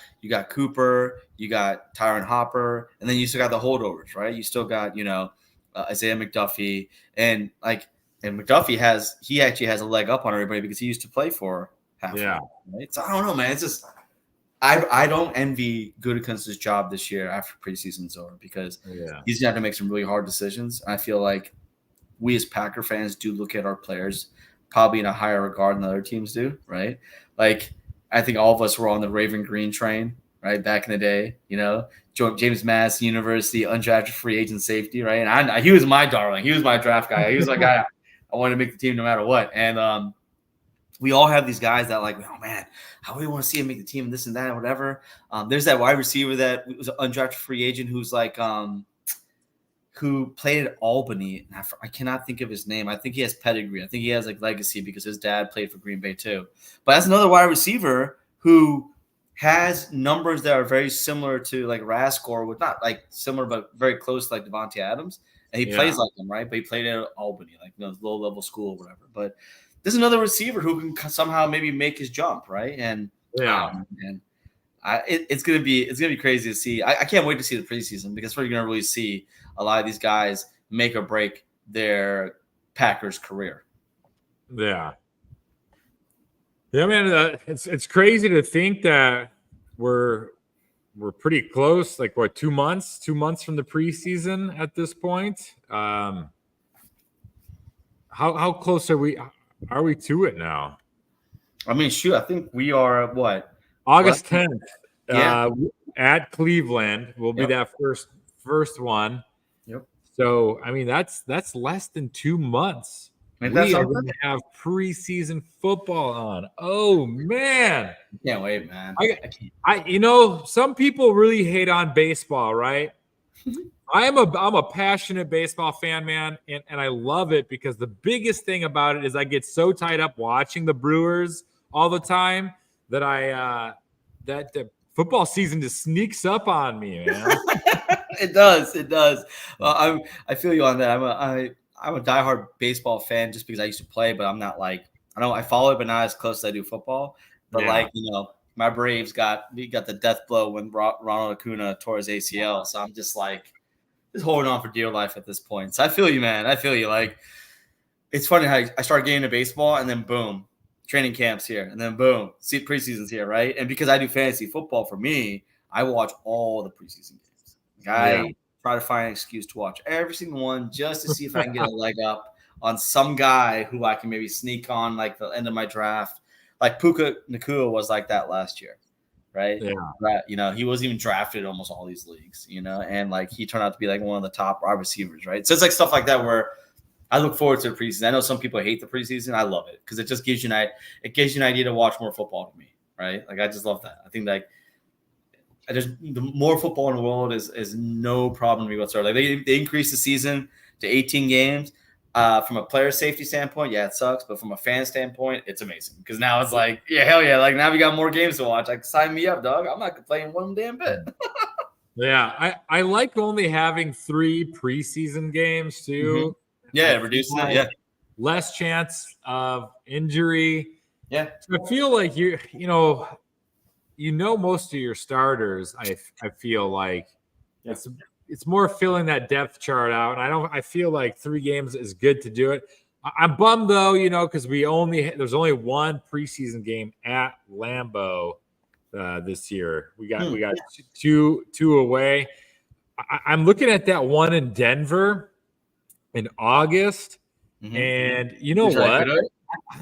Cooper, you got Tyron Hopper, and then you still got the holdovers, right? You still got Isaiah McDuffie, and McDuffie actually has a leg up on everybody because he used to play for half. Yeah. Right? So I don't know, man. It's just I don't envy Gutekunst's job this year after preseason's over because he's going to make some really hard decisions. I feel like we as Packer fans do look at our players probably in a higher regard than other teams do, right? Like I think all of us were on the Raven Green train, right? Back in the day, James Madison University, undrafted free agent safety, right? And he was my darling. He was my draft guy. He was like, I wanted to make the team no matter what. And we all have these guys that like, oh man, how do we want to see him make the team and this and that and whatever. There's that wide receiver that was an undrafted free agent who's like who played at Albany. And I cannot think of his name. I think he has pedigree. I think he has like legacy because his dad played for Green Bay too. But that's another wide receiver who has numbers that are very similar to like Raskor, with not like similar but very close to like Devontae Adams. And he plays like him, right? But he played at Albany, like low level school or whatever. But there's another receiver who can somehow maybe make his jump, right? And it's gonna be crazy to see. I can't wait to see the preseason because we're gonna really see a lot of these guys make or break their Packers career. Yeah, man. It's crazy to think that we're pretty close. Like what, 2 months? 2 months from the preseason at this point. How close are we? Are we to it now? I mean, shoot, I think we are at what? August 10th. At Cleveland will be that first one. Yep. So I mean that's less than 2 months. We are going to have preseason football on. Oh man. I can't wait, man. Some people really hate on baseball, right? I'm a passionate baseball fan, man, and I love it because the biggest thing about it is I get so tied up watching the Brewers all the time that that the football season just sneaks up on me, man. It does. I feel you on that. I'm a diehard baseball fan just because I used to play, but I'm not like I follow it, but not as close as I do football. But my Braves got the death blow when Ronald Acuna tore his ACL, so I'm just like. Just holding on for dear life at this point. So I feel you, man. I feel you. Like, it's funny how I started getting into baseball and then boom, training camps here. And then boom, preseason's here, right? And because I do fantasy football, for me, I watch all the preseason games. Like, I try to find an excuse to watch every single one just to see if I can get a leg up on some guy who I can maybe sneak on like the end of my draft. Like Puka Nacua was like that last year. Right. Yeah. He wasn't even drafted in almost all these leagues, and like he turned out to be like one of the top wide receivers. Right. So it's like stuff like that where I look forward to the preseason. I know some people hate the preseason. I love it because it just gives you an idea to watch more football to me. Right. Like I just love that. I think like the more football in the world is no problem to me whatsoever. Like they increased the season to 18 games. From a player safety standpoint, it sucks, but from a fan standpoint, it's amazing because now it's like, hell yeah, like now we got more games to watch. Like sign me up, dog. I'm not complaining one damn bit. I like only having 3 preseason games too. Mm-hmm. Yeah, reducing it. Yeah, less chance of injury. Yeah, so I feel like most of your starters. I feel like it's more filling that depth chart out. And I feel like 3 games is good to do it. I'm bummed though, because there's only one preseason game at Lambeau this year. We got two away. I'm looking at that one in Denver in August. Mm-hmm. And you know what?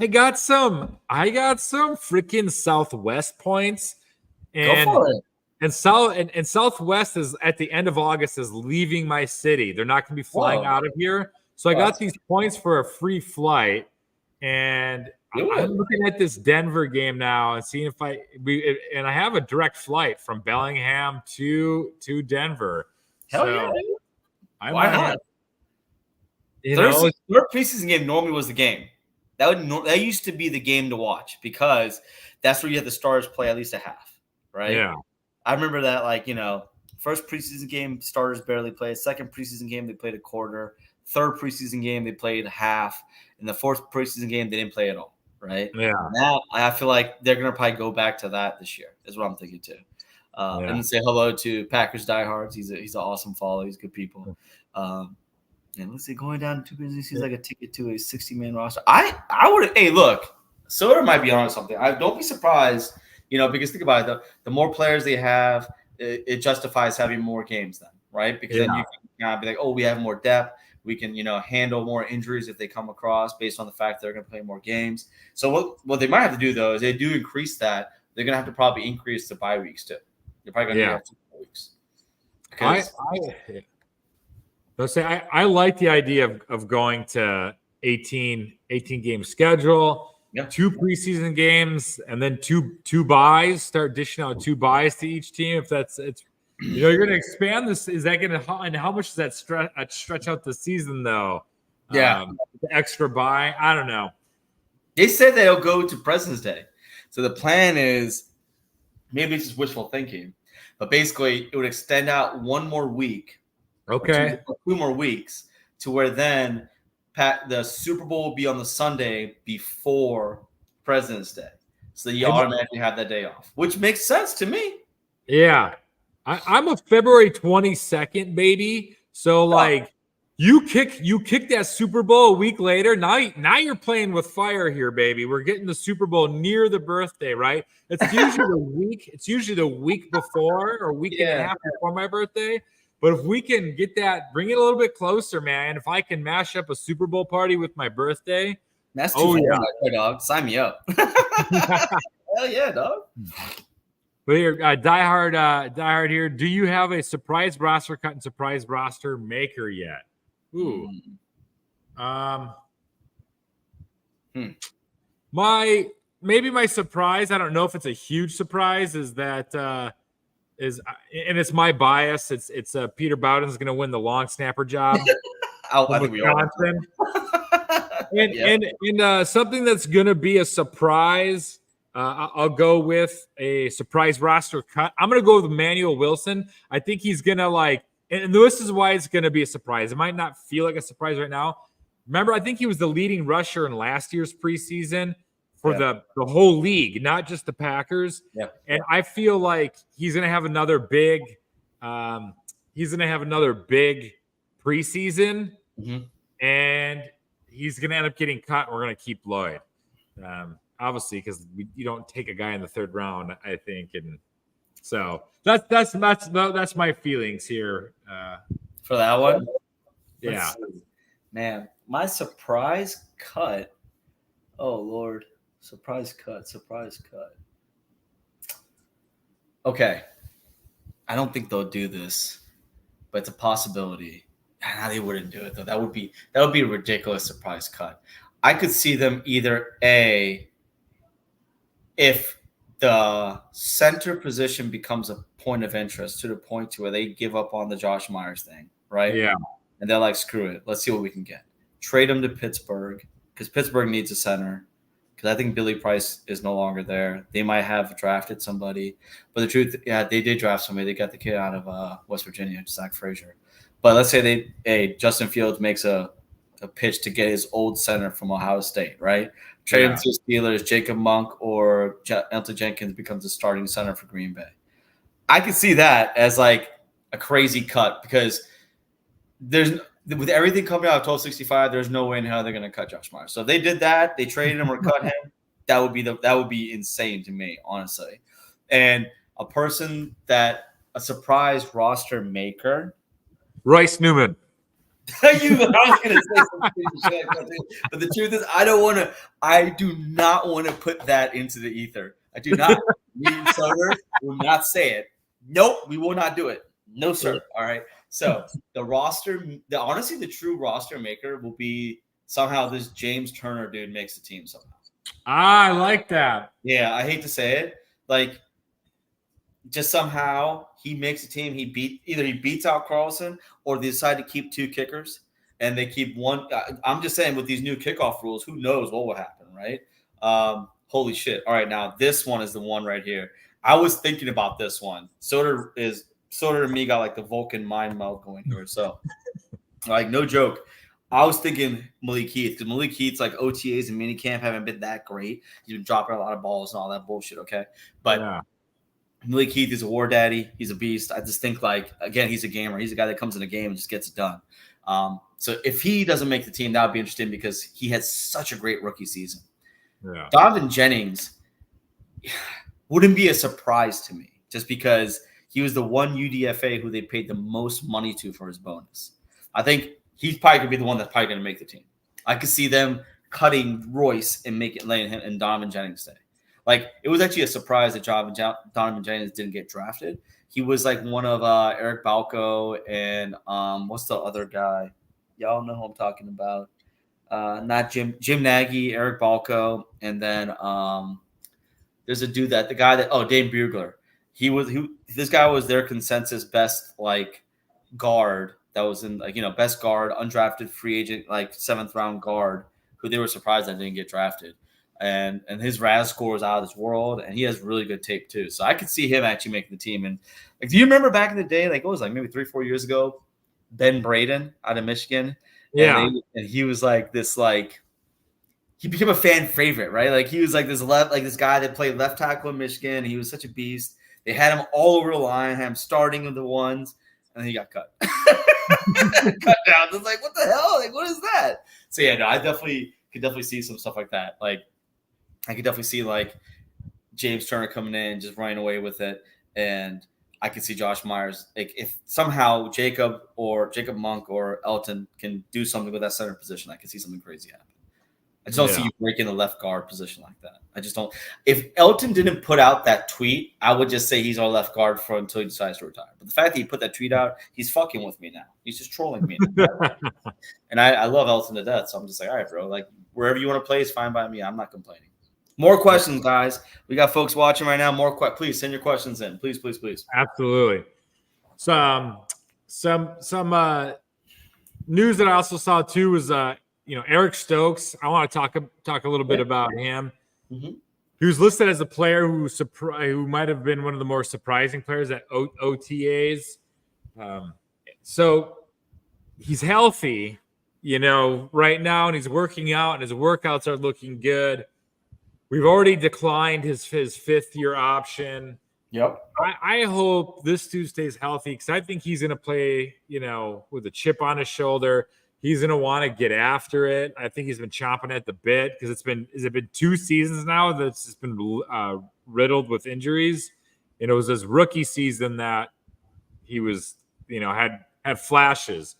I got some freaking Southwest points. And go for it. And Southwest is at the end of August is leaving my city. They're not going to be flying out of here. So I got these points for a free flight, and I'm looking at this Denver game now and seeing if I have a direct flight from Bellingham to Denver. Hell yeah! Why not? Third preseason game normally was the game. That used to be the game to watch because that's where you had the stars play at least a half, right? Yeah. I remember that, first preseason game, starters barely played. Second preseason game, they played a quarter. Third preseason game, they played half. And the fourth preseason game, they didn't play at all, right? Yeah. Now, I feel like they're going to probably go back to that this year, is what I'm thinking too. And say hello to Packers diehards. He's an awesome follow. He's good people. And let's see, going down to business, he's like a ticket to a 60-man roster. I would. Hey, look, Soder might be on something. Don't be surprised, because think about it. The more players they have, it justifies having more games then, right? Because then you can be like, oh, we have more depth. We can, handle more injuries if they come across based on the fact they're going to play more games. So what they might have to do though is they do increase that. They're going to have to probably increase the bye weeks too. They're probably going to have 2 weeks. I like the idea of going to 18 game schedule, 2 preseason games, and then two buys. Start dishing out 2 buys to each team. If you're going to expand this, is that going to, and how much does that stretch out the season though? Yeah, the extra buy. I don't know. They said they'll go to President's Day, so the plan is maybe it's just wishful thinking, but basically it would extend out 1 more week. Okay. 2 more weeks to where then the Super Bowl will be on the Sunday before President's Day. So you automatically have that day off, which makes sense to me. Yeah. I'm a February 22nd baby. So you kick that Super Bowl a week later. Now you're playing with fire here, baby. We're getting the Super Bowl near the birthday, right? It's usually the week before or week and a half before my birthday. But if we can get that, bring it a little bit closer, man. If I can mash up a Super Bowl party with my birthday, that's too far, dog. Sign me up. Hell yeah, dog. But here, diehard here. Do you have a surprise roster cut and surprise roster maker yet? Ooh. My surprise. I don't know if it's a huge surprise. Is that? And it's my bias. It's Peter Bowden's going to win the long snapper job. I think we all. And something that's going to be a surprise. I'll go with a surprise roster cut. I'm going to go with Emmanuel Wilson. I think he's going to and this is why it's going to be a surprise. It might not feel like a surprise right now. Remember, I think he was the leading rusher in last year's preseason for the whole league, not just the Packers. Yeah. And I feel like he's going to have another big preseason, and he's going to end up getting cut. We're going to keep Lloyd, obviously, because you don't take a guy in the 3rd round, I think, and so that's my feelings here for that one. Yeah, man, my surprise cut. Oh Lord. Surprise cut. Okay. I don't think they'll do this, but it's a possibility. Nah, they wouldn't do it though. That would be a ridiculous surprise cut. I could see them either if the center position becomes a point of interest to the point to where they give up on the Josh Myers thing, right? Yeah. And they're like, screw it. Let's see what we can get. Trade him to Pittsburgh because Pittsburgh needs a center. Because I think Billy Price is no longer there. They might have drafted somebody. But the truth, they did draft somebody. They got the kid out of West Virginia, Zach Frazier. But let's say Justin Fields makes a pitch to get his old center from Ohio State, right? Trade him to the Steelers, Jacob Monk or Elton Jenkins becomes the starting center for Green Bay. I could see that as a crazy cut because with everything coming out of 1265, there's no way in hell they're going to cut Josh Myers. So if they did that, they traded him or cut him, that would be insane to me, honestly. And a surprise roster maker, Royce Newman. I was going to say something, but the truth is, I do not want to put that into the ether. I do not. Me and Soder will not say it. Nope, we will not do it. No, sir. All right. So honestly, the true roster maker will be somehow this James Turner dude makes the team somehow. I like that. Yeah, I hate to say it. Just somehow he makes a team. He beats out Carlson, or they decide to keep 2 kickers. and they keep one. I'm just saying with these new kickoff rules, who knows what will happen, right? Holy shit! All right, now this one is the one right here. I was thinking about this one. Soder to me got like the Vulcan mind meld going here. So, like, no joke. I was thinking Malik Heath because Malik Heath's like OTAs and minicamp haven't been that great. He's been dropping a lot of balls and all that bullshit. Okay, but Malik Heath is a war daddy. He's a beast. I just think like again, he's a gamer. He's a guy that comes in a game and just gets it done. So if he doesn't make the team, that would be interesting because he had such a great rookie season. Yeah. Donovan Jennings wouldn't be a surprise to me just because he was the one UDFA who they paid the most money to for his bonus. I think he's probably going to be the one that's probably going to make the team. I could see them cutting Royce and letting him and Donovan Jennings stay. Like, it was actually a surprise that Donovan Jennings didn't get drafted. He was like one of Eric Balco and what's the other guy? Y'all know who I'm talking about. Not Jim Nagy, Eric Balco, and then there's a dude Dane Bugler. This guy was their consensus best like guard that was in like best guard, undrafted free agent, like 7th round guard, who they were surprised that didn't get drafted. And his RAS score is out of this world, and he has really good tape too. So I could see him actually making the team. And like, do you remember back in the day, like it was like maybe 3-4 years ago, Ben Braden out of Michigan? Yeah. And he was like this, like he became a fan favorite, right? Like he was like this guy that played left tackle in Michigan. He was such a beast. They had him all over the line, had him starting in the ones, and then he got cut. Cut down. It's like, what the hell? Like, what is that? So yeah, no, I could see some stuff like that. Like I could definitely see like James Turner coming in, just running away with it. And I could see Josh Myers. Like if somehow Jacob Monk or Elton can do something with that center position, I could see something crazy happen. I just don't see you breaking the left guard position like that. I just don't. If Elton didn't put out that tweet, I would just say he's our left guard until he decides to retire. But the fact that he put that tweet out, he's fucking with me now. He's just trolling me now. And I love Elton to death. So I'm just like, all right, bro. Like wherever you want to play is fine by me. I'm not complaining. More questions, guys. We got folks watching right now. Please send your questions in. Please. Absolutely. Some news that I also saw too was Eric Stokes. I want to talk a little bit about him. Mm-hmm. He was listed as a player who might have been one of the more surprising players at OTAs. So he's healthy, right now, and he's working out, and his workouts are looking good. We've already declined his 5th-year option. Yep. I hope this dude stays healthy because I think he's going to play, with a chip on his shoulder. He's going to want to get after it. I think he's been chomping at the bit because has it been 2 seasons now that's just been riddled with injuries? And it was his rookie season that he was, had flashes.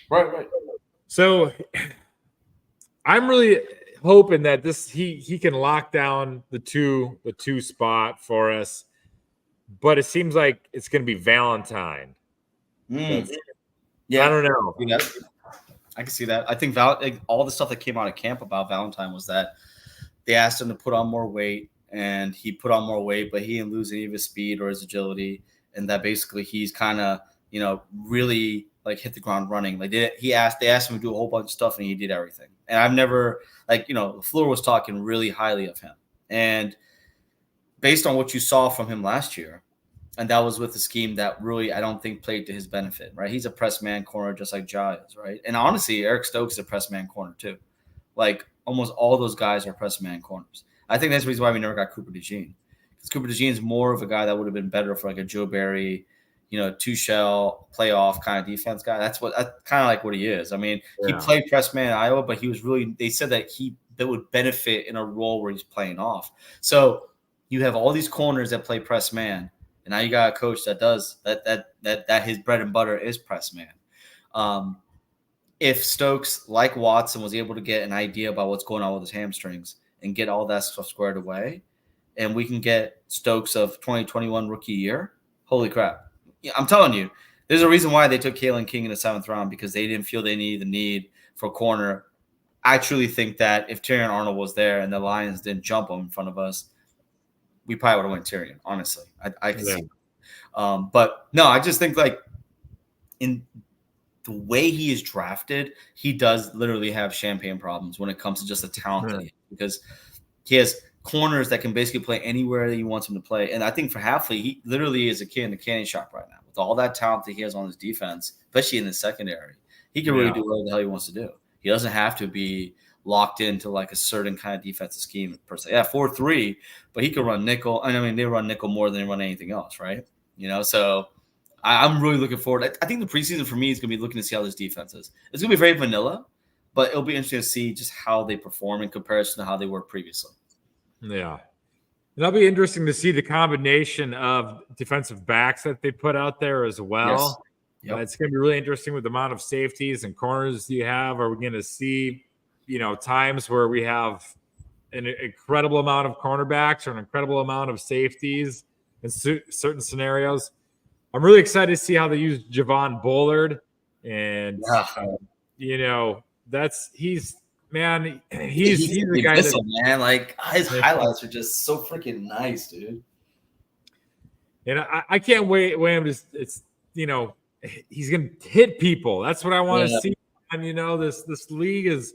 Right. So I'm really hoping that he can lock down the two spot for us, but it seems like it's going to be Valentine. Yeah, I don't know. I can see that. I think all the stuff that came out of camp about Valentine was that they asked him to put on more weight, and he put on more weight, but he didn't lose any of his speed or his agility, and that basically he's kind of really like hit the ground running. Like they asked him to do a whole bunch of stuff, and he did everything. And I've never LaFleur was talking really highly of him, and based on what you saw from him last year. And that was with a scheme that really, I don't think, played to his benefit, right? He's a press man corner just like Ja is, right? And honestly, Eric Stokes is a press man corner too. Like almost all those guys are press man corners. I think that's the reason why we never got Cooper DeJean. Because Cooper DeJean is more of a guy that would have been better for like a Joe Barry, two-shell playoff kind of defense guy. That's kind of like what he is. I mean, He played press man in Iowa, but he was really, they said that would benefit in a role where he's playing off. So you have all these corners that play press man. And now you got a coach that does that his bread and butter is press man. If Stokes, like Watson, was able to get an idea about what's going on with his hamstrings and get all that stuff squared away, and we can get Stokes of 2021 rookie year, holy crap. Yeah, I'm telling you, there's a reason why they took Kalen King in the 7th round, because they didn't feel they needed the need for a corner. I truly think that if Terrion Arnold was there and the Lions didn't jump him in front of us, we probably would have went Terrion, honestly. I can see. But no, I just think like the way he is drafted, he does literally have champagne problems when it comes to just the talent that he has, because he has corners that can basically play anywhere that he wants him to play. And I think for Halfley, he literally is a kid in the candy shop right now with all that talent that he has on his defense, especially in the secondary. He can really do whatever the hell he wants to do. He doesn't have to be locked into like a certain kind of defensive scheme per se. Yeah, 4-3, but he can run nickel. I mean, they run nickel more than they run anything else, right? So I'm really looking forward. I think the preseason for me is going to be looking to see how this defense is. It's going to be very vanilla, but it'll be interesting to see just how they perform in comparison to how they were previously. Yeah. That'll be interesting to see the combination of defensive backs that they put out there as well. Yes. Yep. It's going to be really interesting with the amount of safeties and corners you have. Are we going to see, times where we have an incredible amount of cornerbacks or an incredible amount of safeties in certain scenarios? I'm really excited to see how they use Javon Bullard. And, he's the guy that, man. Like, his highlights are just so freaking nice, dude. And I can't wait him to, he's going to hit people. That's what I want to see. And, this league is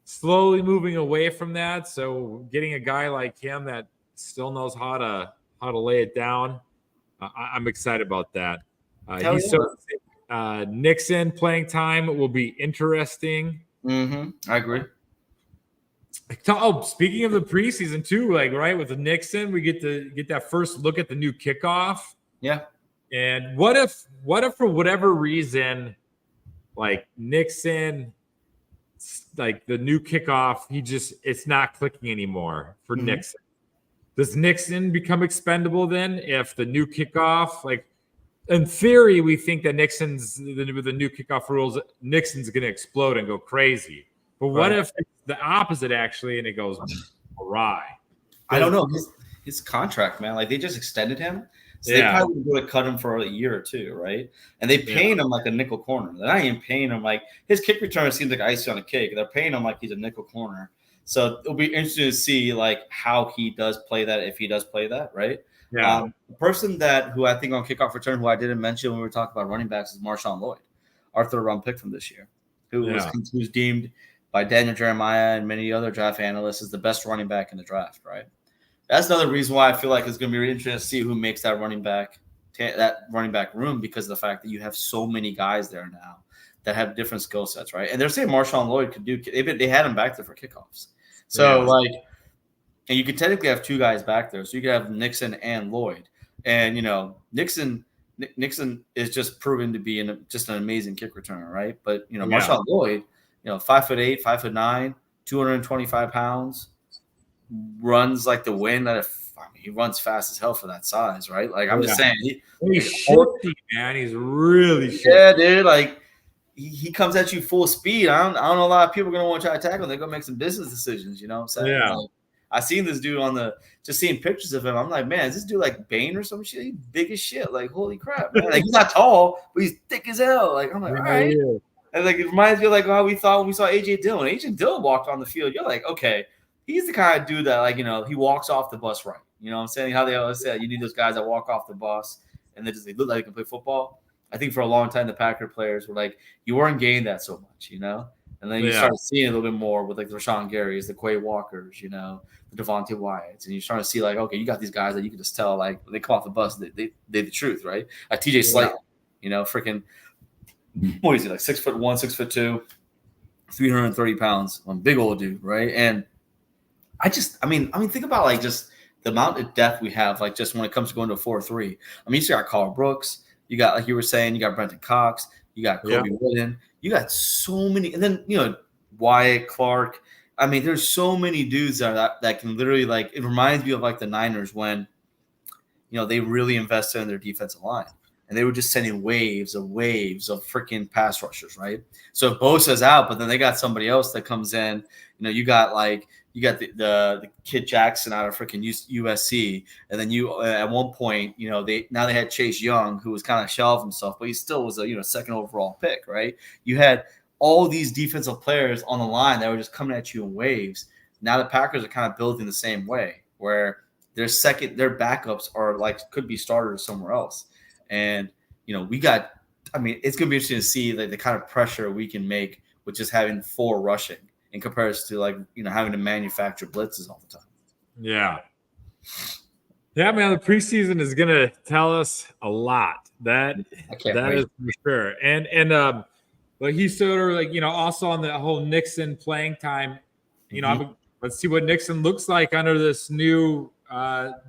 slowly moving away from that. So getting a guy like him that still knows how to lay it down, I'm excited about that. Nixon playing time will be interesting. I agree. Oh, speaking of the preseason too, right, with the Nixon, we get to get that first look at the new kickoff. Yeah. And what if for whatever reason, Nixon, the new kickoff, it's not clicking anymore for Nixon. Does Nixon become expendable then if the new kickoff, in theory, we think that with the new kickoff rules, Nixon's going to explode and go crazy. But what if it's the opposite actually, and it goes awry? I don't know. His contract, man, they just extended him. So they probably would have cut him for a year or two, right? And they paying him like a nickel corner. They're not even paying him his kick return seems like icing on a cake. They're paying him like he's a nickel corner. So it'll be interesting to see how he does play that, if he does play that, right? Yeah. The person who I think on kickoff return, who I didn't mention when we were talking about running backs, is Marshawn Lloyd, our third-round pick from this year, who's deemed by Daniel Jeremiah and many other draft analysts as the best running back in the draft, right? That's another reason why I feel like it's going to be really interesting to see who makes that running back room, because of the fact that you have so many guys there now that have different skill sets, right? And they're saying Marshawn Lloyd could do. They had him back there for kickoffs, so and you could technically have two guys back there, so you could have Nixon and Lloyd, and Nixon is just proven to be just an amazing kick returner, right? But Marshawn Lloyd, 5'8", 5'9", 225 pounds. Runs like the wind. He runs fast as hell for that size, right? I'm just saying, he's shifty, man. He's really shifty. Yeah, dude. He comes at you full speed. I don't know a lot of people are gonna want to try to tackle him. They're gonna make some business decisions. You know what I'm saying? Yeah. I seen this dude just seeing pictures of him. I'm like, man, is this dude like Bane or some shit? He's big as shit. Holy crap, man. He's not tall, but he's thick as hell. I'm like, all right. And it reminds me of how we thought when we saw AJ Dillon. AJ Dillon walked on the field. You're like, okay. He's the kind of dude that, he walks off the bus right. You know what I'm saying? How they always say you need those guys that walk off the bus and they look like they can play football. I think for a long time, the Packer players were you weren't getting that so much, And then you start seeing it a little bit more with the Rashawn Garys, the Quay Walkers, the Devontae Wyatts. And you're starting to see okay, you got these guys that you can just tell when they come off the bus, they're the truth, right? TJ Slayton, freaking, what is he, 6'1", 6'2", 330 pounds, one big old dude, right? And I mean, think about just the amount of depth we have, just when it comes to going to a 4-3. I mean, you got Carl Brooks, you got, like you were saying, you got Brenton Cox, you got Kobe Wooden, you got so many, and then Wyatt Clark. I mean, there's so many dudes that can literally it reminds me of the Niners when they really invested in their defensive line. And they were just sending waves of freaking pass rushers, right? So if Bosa's out, but then they got somebody else that comes in. You got the kid Jackson out of freaking USC, and then at one point, they had Chase Young, who was kind of shelved himself, but he still was a second overall pick, right? You had all these defensive players on the line that were just coming at you in waves. Now the Packers are kind of building the same way, where their backups are could be starters somewhere else. And, we got I mean, it's gonna be interesting to see like the kind of pressure we can make with just having 4 rushing in comparison to like having to manufacture blitzes all the time. Yeah. Yeah, man, the preseason is gonna tell us a lot. That I can't wait. is for sure. And but he's sort of like, also on the whole Nixon playing time, let's see what Nixon looks like under this new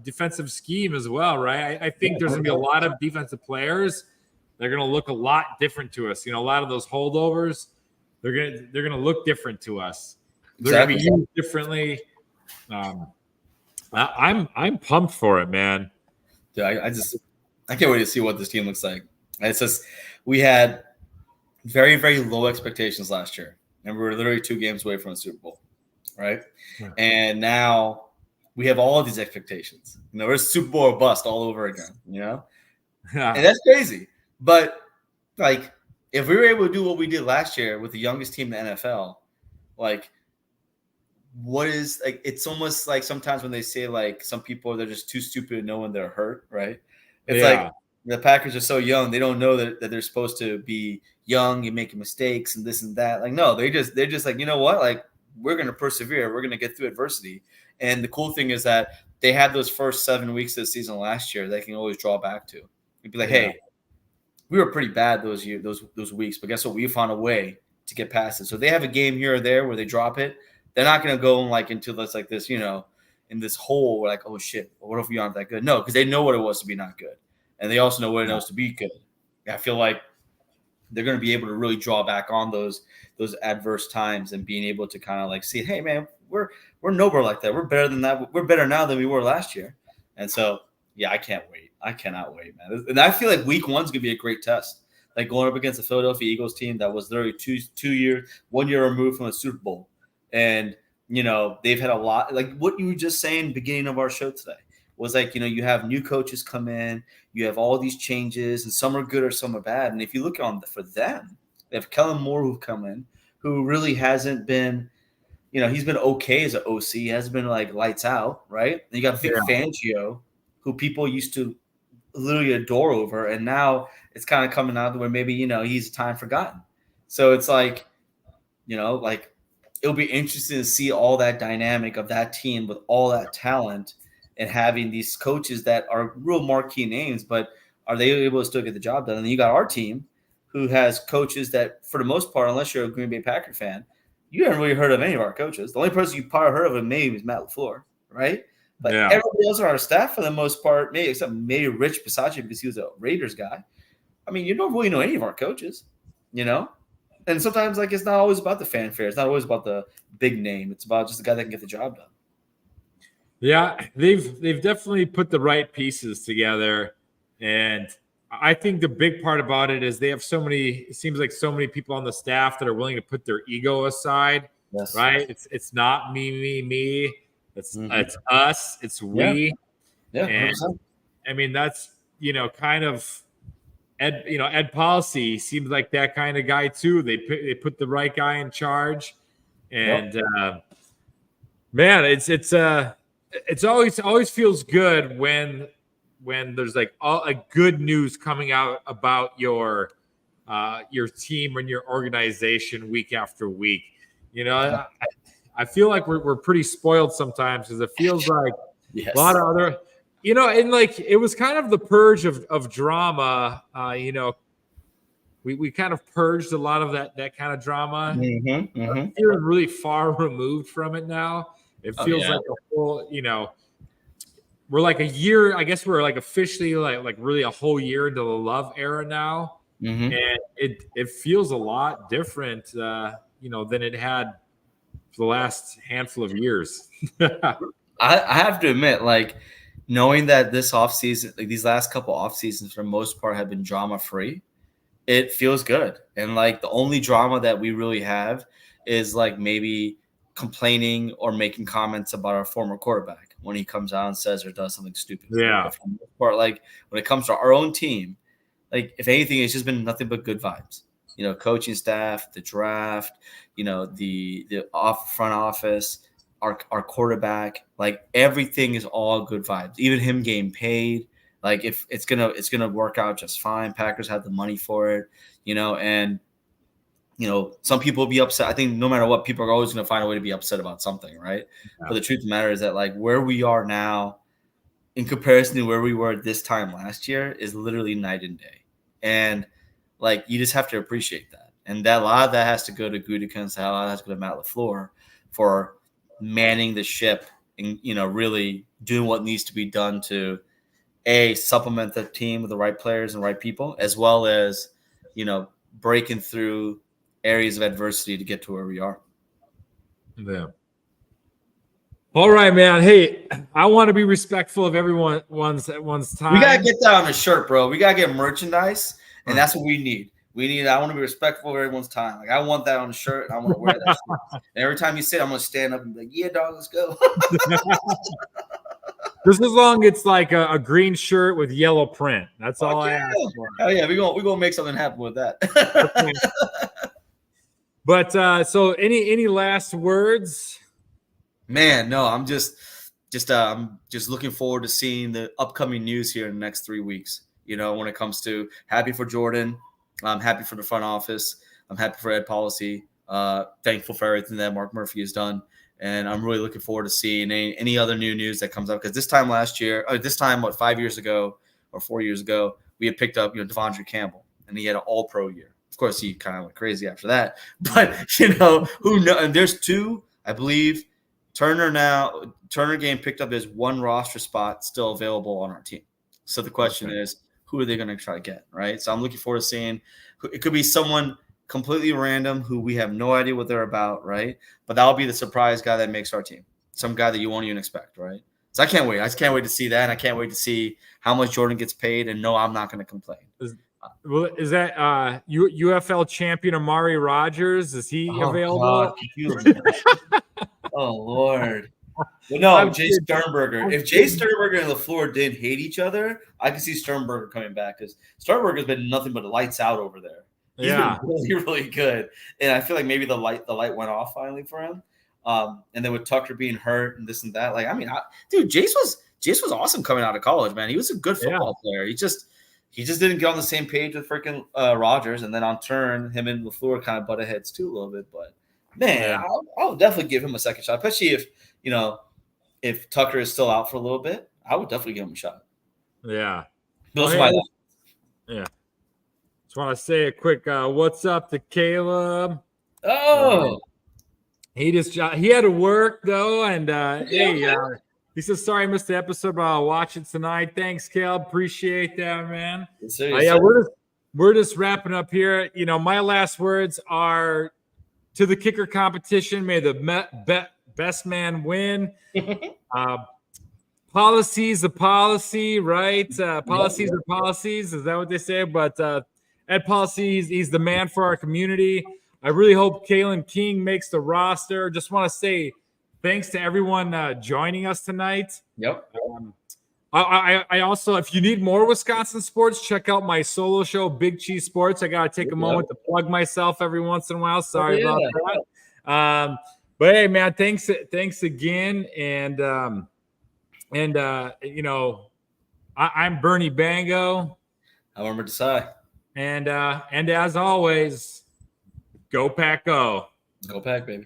defensive scheme as well, right? I think there's gonna be a lot of defensive players. They're gonna look a lot different to us. A lot of those holdovers, they're gonna look different to us. They're gonna be used differently. I'm pumped for it, man. Dude, I can't wait to see what this team looks like. It's just we had very, very low expectations last year, and we were literally 2 games away from a Super Bowl, right? Yeah. And now we have all of these expectations. We're Super Bowl or bust all over again, Yeah. And that's crazy. But like, if we were able to do what we did last year with the youngest team in the NFL, like, what is like? It's almost like sometimes when they say like some people they're just too stupid to know when they're hurt, right? It's like the Packers are so young, they don't know that they're supposed to be young and making mistakes and this and that. Like, no, they're just like, you know what? Like, we're gonna persevere, we're gonna get through adversity. And the cool thing is that they had those first 7 weeks of the season last year they can always draw back to. You'd be like, hey, we were pretty bad those weeks, but guess what? We found a way to get past it. So they have a game here or there where they drop it. They're not going to go like into this like this, in this hole where like, oh shit, what if we aren't that good? No, because they know what it was to be not good, and they also know what it knows to be good. I feel like they're going to be able to really draw back on those adverse times and being able to kind of like see, hey man, we're nowhere like that. We're better than that. We're better now than we were last year. And so yeah, I can't wait. I cannot wait, man. And I feel like week 1's gonna be a great test. Like going up against the Philadelphia Eagles team that was literally 1 year removed from the Super Bowl. And, they've had a lot, like what you were just saying beginning of our show today was like, you have new coaches come in, you have all these changes and some are good or some are bad. And if you look for them, they have Kellen Moore who've come in, who really hasn't been, he's been okay as an OC. He hasn't been like lights out, right? And you got Vic Fangio, who people used to literally adore over. And now it's kind of coming out where maybe, he's a time forgotten. So it's like, like, it'll be interesting to see all that dynamic of that team with all that talent and having these coaches that are real marquee names, but are they able to still get the job done? And then you got our team who has coaches that, for the most part, unless you're a Green Bay Packer fan, you haven't really heard of any of our coaches. The only person you probably heard of maybe is Matt LaFleur, right? But everybody else on our staff, for the most part, maybe except maybe Rich Bisaccia because he was a Raiders guy. I mean, you don't really know any of our coaches, And sometimes, like, it's not always about the fanfare. It's not always about the big name. It's about just the guy that can get the job done. Yeah, they've definitely put the right pieces together, and I think the big part about it is they have so many. It seems like so many people on the staff that are willing to put their ego aside. Yes. Right? It's not me. It's us. It's we. Yeah. And, I mean, that's kind of. Ed Policy seems like that kind of guy too. They put the right guy in charge, and man, it's always feels good when there's like a good news coming out about your team and your organization week after week. I feel like we're pretty spoiled sometimes because it feels like a lot of other. And like it was kind of the purge of drama. We kind of purged a lot of that kind of drama. We're really far removed from it now. It feels like a whole, we're like a year. I guess we're like officially like really a whole year into the Love era now, and it feels a lot different, than it had for the last handful of years. I have to admit, like. Knowing that this offseason, like these last couple off seasons, for the most part, have been drama free, it feels good. And like the only drama that we really have is like maybe complaining or making comments about our former quarterback when he comes out and says or does something stupid. Yeah. But for the most part, like when it comes to our own team, like if anything, it's just been nothing but good vibes. Coaching staff, the draft, the front office. Our quarterback, like everything is all good vibes. Even him getting paid, Like if it's gonna work out just fine. Packers have the money for it, and some people will be upset. I think no matter what, people are always gonna find a way to be upset about something, right? Yeah. But the truth of the matter is that like where we are now in comparison to where we were at this time last year is literally night and day. And like you just have to appreciate that. And that a lot of that has to go to Gutekunst, a lot of that has to go to Matt LaFleur for manning the ship and really doing what needs to be done to supplement the team with the right players and right people, as well as breaking through areas of adversity to get to where we are. Yeah. All right, man. Hey, I want to be respectful of everyone's time. We gotta get that on a shirt, bro. We gotta get merchandise, and that's what we need. I want to be respectful of everyone's time. Like I want that on a shirt. And I want to wear that shirt. And every time you say it, I'm gonna stand up and be like, "Yeah, dog, let's go." Just as long as it's like a green shirt with yellow print. That's all I ask for. Hell yeah, we're gonna make something happen with that. But so any last words? Man, no, I'm just looking forward to seeing the upcoming news here in the next 3 weeks. When it comes to happy for Jordan, I'm happy for the front office, I'm happy for Ed Policy, thankful for everything that Mark Murphy has done, and I'm really looking forward to seeing any other new news that comes up. Because this time 5 years ago or 4 years ago, we had picked up Devondre Campbell, and he had an All-Pro year. Of course, he kind of went crazy after that, but who knows? And there's two, I believe. Turner game picked up his one roster spot still available on our team. So the question is, who are they going to try to get, right? So I'm looking forward to seeing. It could be someone completely random who we have no idea what they're about, right? But that'll be the surprise guy that makes our team. Some guy that you won't even expect, right? So I can't wait. I just can't wait to see that, and I can't wait to see how much Jordan gets paid. And no, I'm not going to complain. Is that UFL champion Amari Rogers? Is he available? Oh, Lord. Well, no, Jay Sternberger. If Jay Sternberger and LaFleur didn't hate each other, I can see Sternberger coming back because Sternberger's been nothing but lights out over there. He's been really, really good. And I feel like maybe the light went off finally for him. And then with Tucker being hurt and this and that, dude, Jace was awesome coming out of college, man. He was a good football player. He just didn't get on the same page with freaking Rodgers. And then on turn, him and LaFleur kind of butted heads too a little bit, but man, I'll definitely give him a second shot, especially if Tucker is still out for a little bit. I would definitely give him a shot. Yeah. Those are my thoughts. Yeah. Just want to say a quick what's up to Caleb. Oh. He had to work though, and he says sorry I missed the episode, but I'll watch it tonight. Thanks, Caleb. Appreciate that, man. We're just wrapping up here. My last words are to the kicker competition. May the best man win. Policy's a policy, right? Policies are policies. Is that what they say? But Ed Policy, he's the man for our community. I really hope Kalen King makes the roster. Just want to say thanks to everyone joining us tonight. Yep. I also, if you need more Wisconsin sports, check out my solo show, Big Cheese Sports. I got to take a moment to plug myself every once in a while. Sorry about that. But hey, man, thanks again. And I'm Bernie Bango. I'm Amar Desai. And as always, go Pack Go. Go Pack, baby.